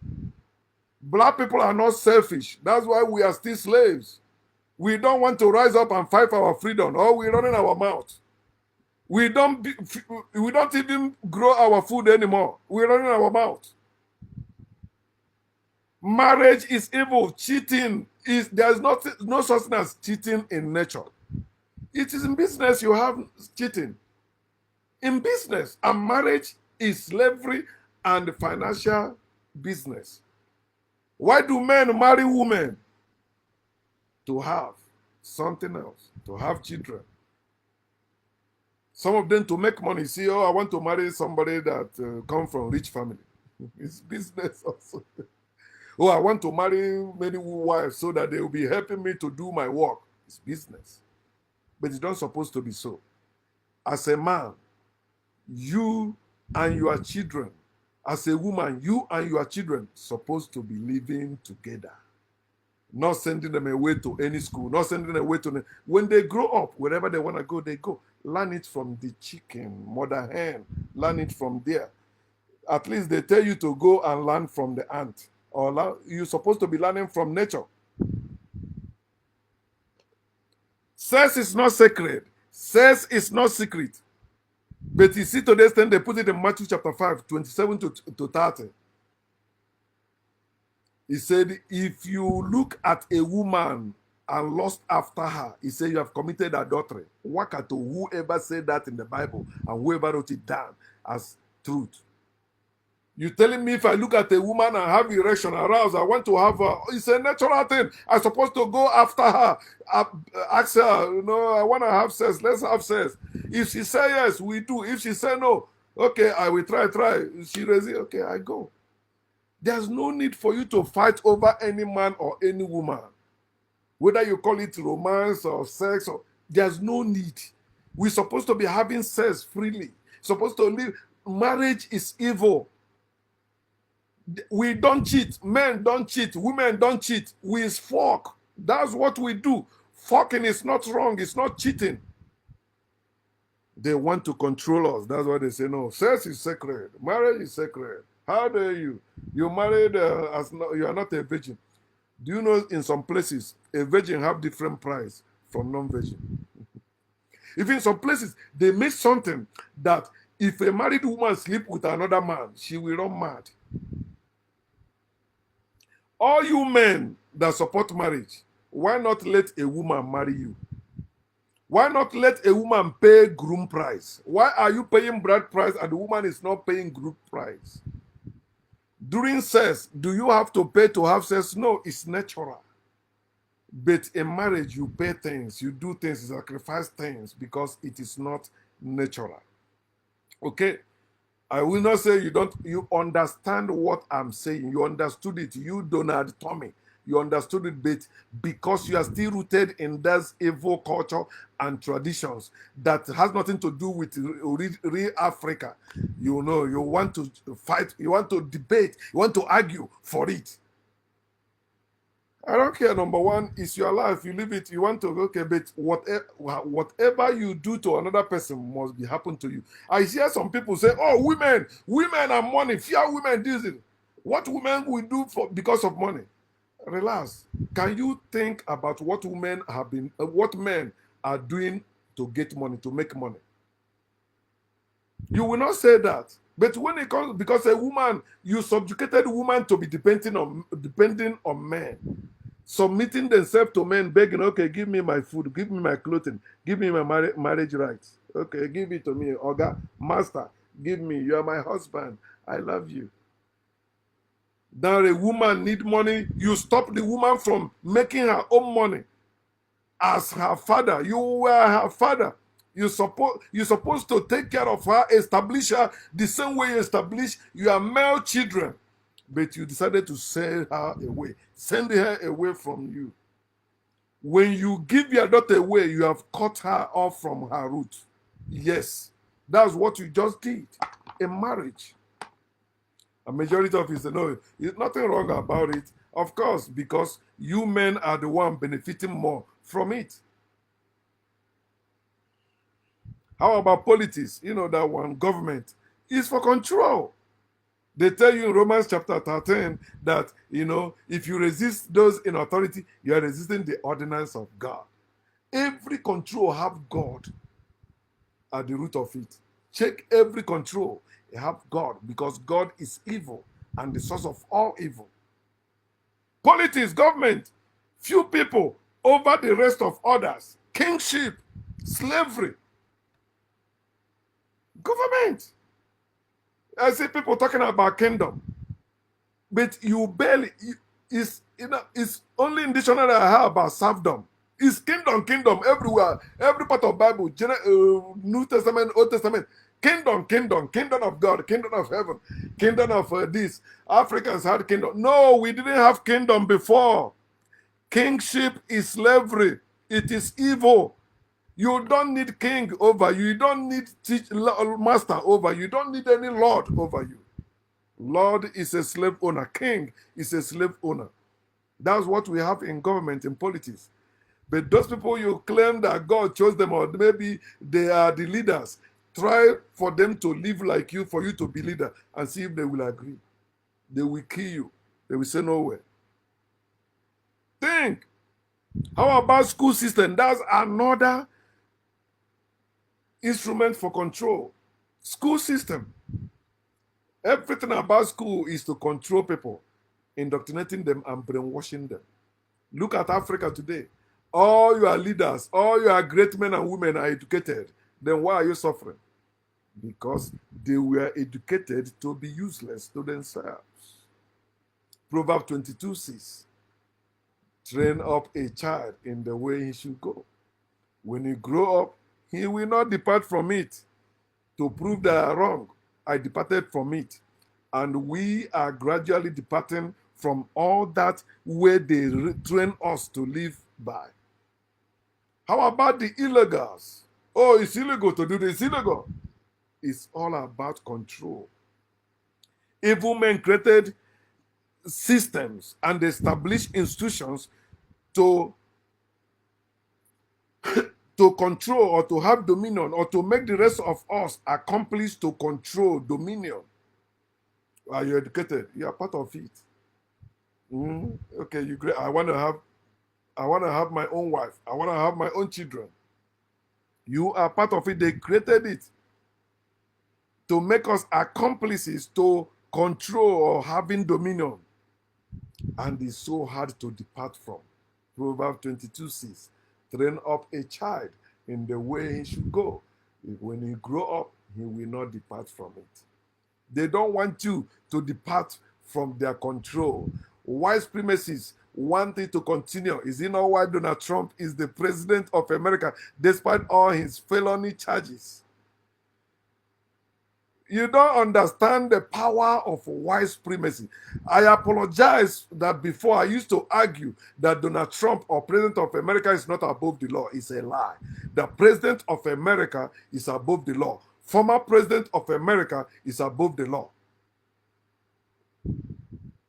Black people are not selfish. That's why we are still slaves. We don't want to rise up and fight for our freedom, or we're running our mouth. We don't even grow our food anymore. We're running our mouth. Marriage is evil. Cheating is, there's no such thing as cheating in nature. It is in business you have cheating. In business, and marriage is slavery and financial business. Why do men marry women? To have something else, to have children. Some of them to make money. See, oh, I want to marry somebody that come from rich family. It's business also. Oh, I want to marry many wives so that they will be helping me to do my work. It's business. But it's not supposed to be so. As a man, you and your children, as a woman, you and your children supposed to be living together. Not sending them away to any school, not sending them away to... When they grow up, wherever they want to go, they go. Learn it from the chicken, mother hen. Learn it from there. At least they tell you to go and learn from the ant. Or you're supposed to be learning from nature. Sex is not sacred. Sex is not secret. But you see, to the extent they put it in Matthew chapter 5, 27 to 30. He said, if you look at a woman and lust after her, he said, you have committed adultery. Wakato, whoever said that in the Bible and whoever wrote it down as truth. You're telling me if I look at a woman and have erection aroused, I want to have her. It's a natural thing. I'm supposed to go after her, ask her, I want to have sex. Let's have sex. If she say yes, we do. If she say no, okay, I will try. She raises, okay, I go. There's no need for you to fight over any man or any woman. Whether you call it romance or sex, there's no need. We're supposed to be having sex freely. Supposed to live. Marriage is evil. We don't cheat. Men don't cheat. Women don't cheat. We fuck. That's what we do. Fucking is not wrong. It's not cheating. They want to control us. That's why they say no. Sex is sacred. Marriage is sacred. How dare you? You married you are not a virgin. Do you know in some places a virgin have different price from non-virgin? Even in some places they make something that if a married woman sleep with another man, she will run mad. All you men that support marriage, why not let a woman marry you? Why not let a woman pay groom price? Why are you paying bride price and the woman is not paying groom price? During sex, do you have to pay to have sex? No, it's natural. But in marriage, you pay things, you do things, you sacrifice things because it is not natural. Okay? I will not say you understand what I'm saying. You understood it. You, Donald Tommy, you understood it, but because you are still rooted in this evil culture and traditions that has nothing to do with real Africa. You want to fight, you want to debate, you want to argue for it. I don't care. Number one, it's your life. You live it. You want to, okay, but whatever you do to another person must be happen to you. I hear some people say, oh, women are money. Fear women do it. What women will do because of money? Relax. Can you think about what men are doing to get money, to make money? You will not say that. But when it comes, because a woman, you subjugated woman to be depending on men, submitting themselves to men, begging, okay, give me my food, give me my clothing, give me my marriage rights. Okay, give it to me. Oga, master, give me. You are my husband. I love you. Now a woman need money. You stop the woman from making her own money. As her father, you were her father. You're supposed to take care of her, establish her the same way you establish your male children. But you decided to send her away. Send her away from you. When you give your daughter away, you have cut her off from her root. Yes, that's what you just did in marriage. A majority of you say, no, there's nothing wrong about it. Of course, because you men are the one benefiting more from it. How about politics? You know that one. Government is for control. They tell you in Romans chapter 13 that, if you resist those in authority, you are resisting the ordinance of God. Every control have God at the root of it. Check every control. You have God, because God is evil and the source of all evil. Politics, government, few people over the rest of others. Kingship, slavery, government. I see people talking about kingdom, but you barely, it's only in dictionary I have about serfdom. It's kingdom everywhere, every part of Bible, New Testament, Old Testament. Kingdom of God, kingdom of heaven, kingdom of this. Africans had kingdom. No, we didn't have kingdom before. Kingship is slavery. It is evil. You don't need king over you. You don't need master over you. You don't need any lord over you. Lord is a slave owner. King is a slave owner. That's what we have in government, in politics. But those people you claim that God chose them, or maybe they are the leaders, try for them to live like you, for you to be leader, and see if they will agree. They will kill you. They will say no way. Think. How about school system? That's another instrument for control. School system. Everything about school is to control people, indoctrinating them and brainwashing them. Look at Africa today. All your leaders, all your great men and women are educated. Then why are you suffering? Because they were educated to be useless to themselves. Proverbs 22 says, train up a child in the way he should go. When he grow up, he will not depart from it. To prove they are wrong, I departed from it. And we are gradually departing from all that way they train us to live by. How about the illegals? Oh, it's illegal to do this. It's illegal. It's all about control. Evil men created systems and established institutions to control or to have dominion, or to make the rest of us accomplish to control dominion. Are you educated? You are part of it. Okay, you great. I want to have my own wife. I want to have my own children. You are part of it. They created it to make us accomplices to control or having dominion. And it's so hard to depart from. Proverbs 22 says, train up a child in the way he should go. When he grow up, he will not depart from it. They don't want you to depart from their control. White supremacists want it to continue. Is it not why Donald Trump is the president of America, despite all his felony charges? You don't understand the power of white supremacy. I apologize that before I used to argue that Donald Trump or President of America is not above the law. It's a lie. The President of America is above the law. Former President of America is above the law.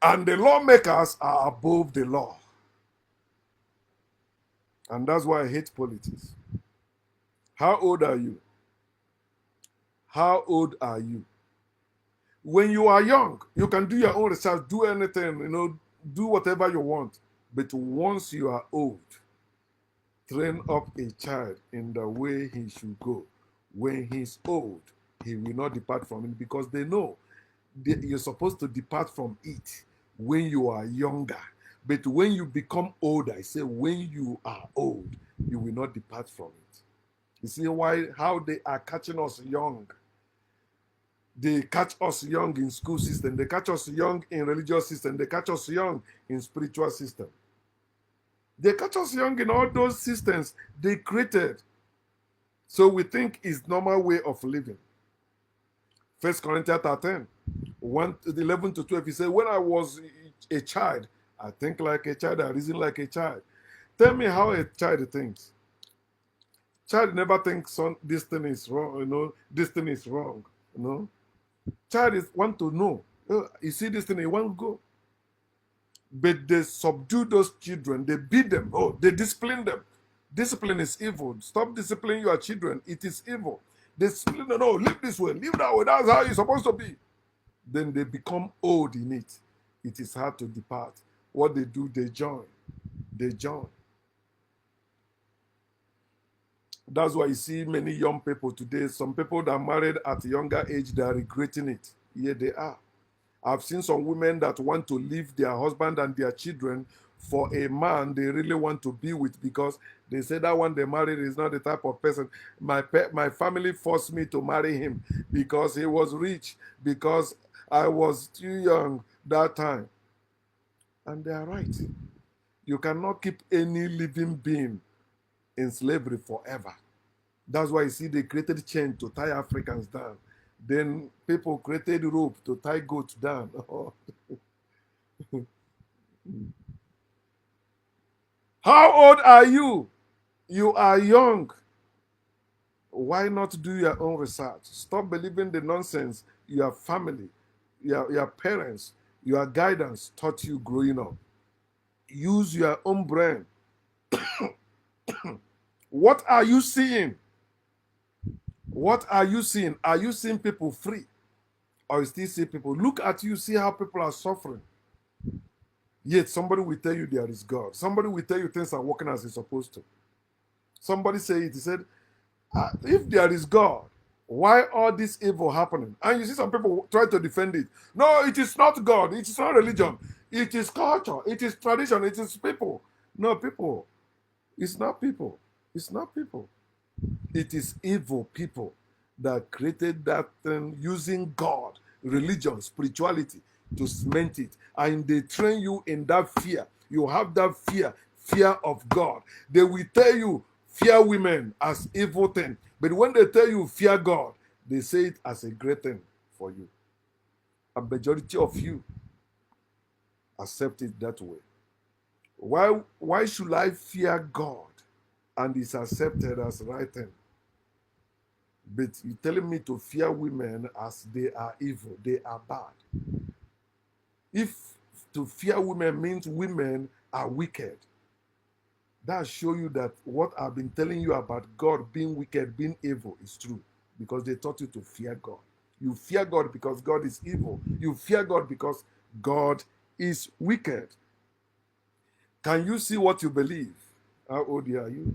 And the lawmakers are above the law. And that's why I hate politics. How old are you? How old are you? When you are young, you can do your own research, do anything, do whatever you want. But once you are old, train up a child in the way he should go. When he's old, he will not depart from it, because they know that you're supposed to depart from it when you are younger. But when you become older, I say when you are old, you will not depart from it. You see how they are catching us young. They catch us young in school system. They catch us young in religious system. They catch us young in spiritual system. They catch us young in all those systems they created. So we think it's normal way of living. 1 Corinthians 13, 11 to 12, he said, when I was a child, I think like a child, I reason like a child. Tell me how a child thinks. Child never thinks this thing is wrong, this thing is wrong, Child want to know. You see this thing, he want to go. But they subdue those children, they beat them, they discipline them. Discipline is evil. Stop disciplining your children. It is evil. They split, no, live this way, live that way. That's how it's supposed to be. Then they become old in it. It is hard to depart. What they do, they join. They join. That's why you see many young people today, some people that married at a younger age, they are regretting it. Here they are. I've seen some women that want to leave their husband and their children for a man they really want to be with because they say that one they married is not the type of person. My family forced me to marry him because he was rich, because I was too young that time. And they are right. You cannot keep any living being in slavery forever. That's why you see they created chain to tie Africans down. Then people created rope to tie goats down. How old are you? You are young. Why not do your own research? Stop believing the nonsense your family, your parents, your guidance taught you growing up. Use your own brain. What are you seeing? What are you seeing? Are you seeing people free? Or you still see people? Look at you, see how people are suffering. Yet somebody will tell you there is God. Somebody will tell you things are working as it's supposed to. Somebody said it. He said, if there is God, why all this evil happening? And you see some people try to defend it. No, it is not God. It is not religion. It is culture. It is tradition. It is people. No, people. It's not people. It's not people. It is evil people that created that thing using God, religion, spirituality to cement it. And they train you in that fear. You have that fear of God. They will tell you, fear women as evil thing. But when they tell you fear God, they say it as a great thing for you. A majority of you accept it that way. Why should I fear God and it's accepted as right thing? But you're telling me to fear women as they are evil, they are bad. If to fear women means women are wicked, that shows you that what I've been telling you about God being wicked, being evil is true. Because they taught you to fear God. You fear God because God is evil. You fear God because God is wicked. Can you see what you believe? How old are you?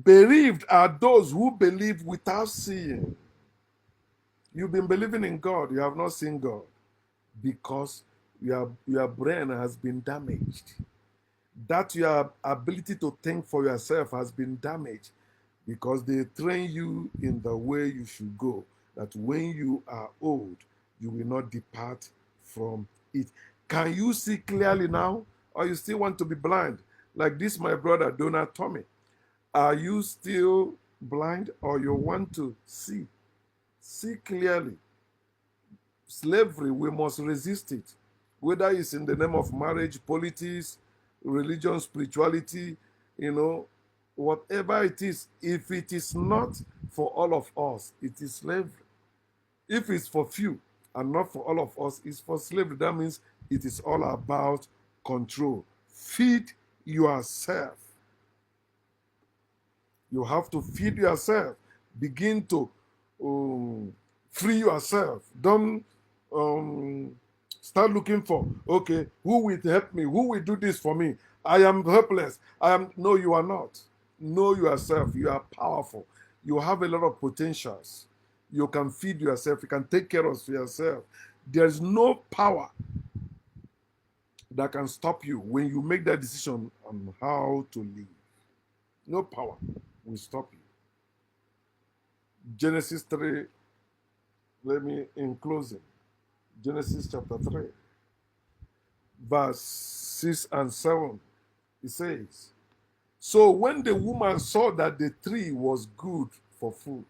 Bereaved are those who believe without seeing. You've been believing in God, you have not seen God because your brain has been damaged. That your ability to think for yourself has been damaged because they train you in the way you should go. That when you are old, you will not depart from it. Can you see clearly now? Or you still want to be blind? Like this, my brother, Donald Tommy. Are you still blind or you want to see? See clearly. Slavery, we must resist it. Whether it's in the name of marriage, politics, religion, spirituality, whatever it is, if it is not for all of us, it is slavery. If it's for few and not for all of us, it's for slavery. That means it is all about control. Feed yourself. You have to feed yourself. Begin to free yourself. Don't start looking for, okay, who will help me? Who will do this for me? I am helpless. No, you are not. Know yourself. You are powerful. You have a lot of potentials. You can feed yourself. You can take care of yourself. There's no power that can stop you when you make that decision on how to live. No power will stop you. Genesis 3, let me in closing. Genesis chapter 3, verse 6 and 7. It says, so when the woman saw that the tree was good for food,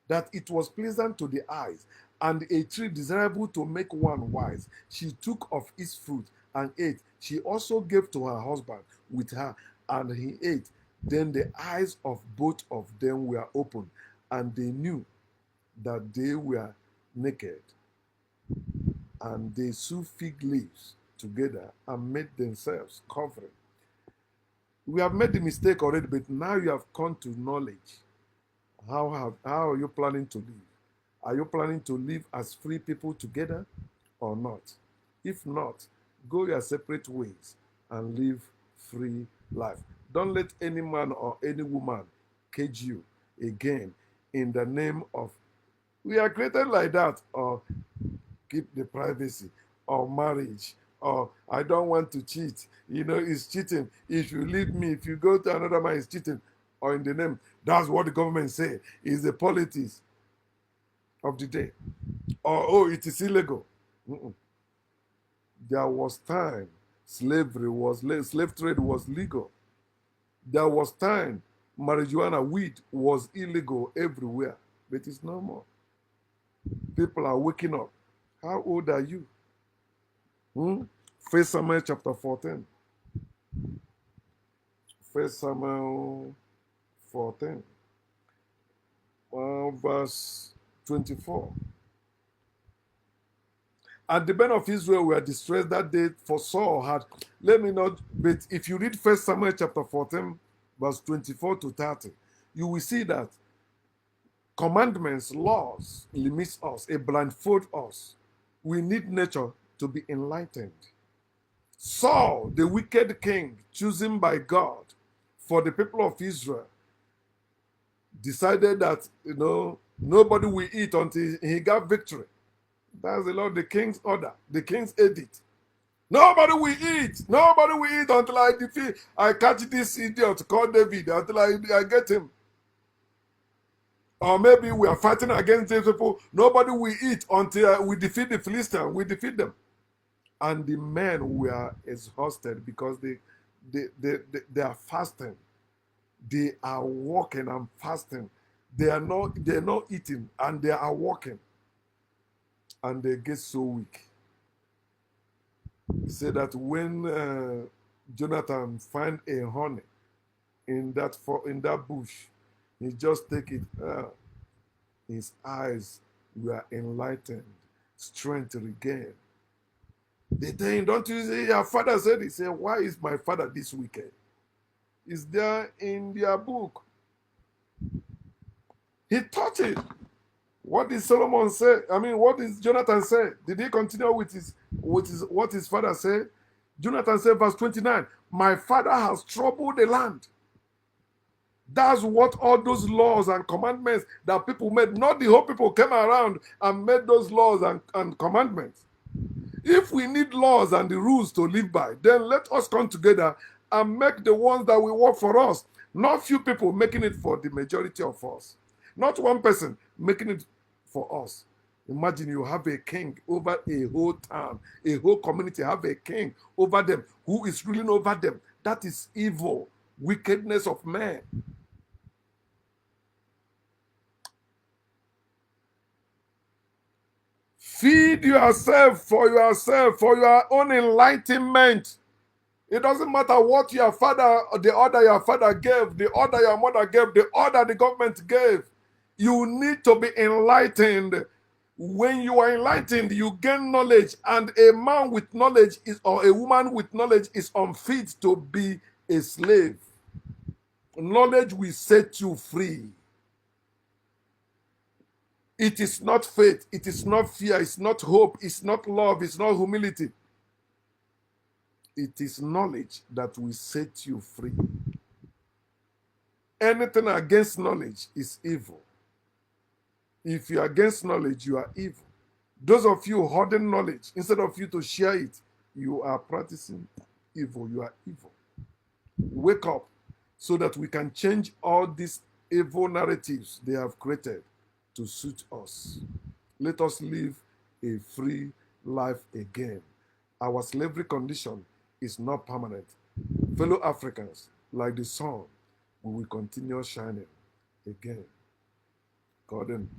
that it was pleasant to the eyes, and a tree desirable to make one wise, she took of its fruit and ate. She also gave to her husband with her, and he ate. Then the eyes of both of them were opened, and they knew that they were naked. And they sewed fig leaves together and made themselves covering. We have made the mistake already, but now you have come to knowledge. How are you planning to live? Are you planning to live as free people together or not? If not, go your separate ways and live free life. Don't let any man or any woman cage you again in the name of we are created like that, or keep the privacy, or marriage, or I don't want to cheat. It's cheating. If you leave me, if you go to another man, it's cheating. Or in the name, that's what the government say is the politics of the day. Or it is illegal. Mm-mm. There was time slave trade was legal. There was time marijuana, weed was illegal everywhere, but it's no more. People are waking up. How old are you? 1 Samuel chapter 14. 1 Samuel 14, verse 24. And the men of Israel were distressed that day, for Saul had, let me not, but if you read 1 Samuel chapter 14, verse 24 to 30, you will see that commandments, laws limits us, it blindfold us. We need nature to be enlightened. Saul, the wicked king chosen by God for the people of Israel, decided that, nobody will eat until he got victory. That's the king's order, the king's edict. Nobody will eat. Nobody will eat until I catch this idiot called David, until I get him. Or maybe we are fighting against these people. Nobody will eat until we defeat the Philistines. We defeat them. And the men were exhausted because they are fasting. They are walking and fasting. They're not eating, and they are walking. And they get so weak. He said that when Jonathan find a honey in that bush, he just take it. His eyes were enlightened, strength regained. They tell him, don't you say your father said? He said, why is my father this wicked? It's there in their book. He taught it. What did Solomon say? What did Jonathan say? Did he continue with what his father said? Jonathan said, verse 29, my father has troubled the land. That's what all those laws and commandments that people made, not the whole people came around and made those laws and commandments. If we need laws and the rules to live by, then let us come together and make the ones that will work for us. Not few people making it for the majority of us. Not one person making it for us. Imagine you have a king over a whole town, a whole community, have a king over them who is ruling over them. That is evil, wickedness of man. Feed yourself for your own enlightenment. It doesn't matter what your father, the order your father gave, the order your mother gave, the order the government gave. You need to be enlightened. When you are enlightened, you gain knowledge, and a man with knowledge or a woman with knowledge is unfit to be a slave. Knowledge will set you free. It is not faith, it is not fear, it's not hope, it's not love, it's not humility. It is knowledge that will set you free. Anything against knowledge is evil. If you are against knowledge, you are evil. Those of you hoarding knowledge, instead of you to share it, you are practicing evil. You are evil. Wake up so that we can change all these evil narratives they have created to suit us. Let us live a free life again. Our slavery condition is not permanent. Fellow Africans, like the sun, we will continue shining again. Gordon.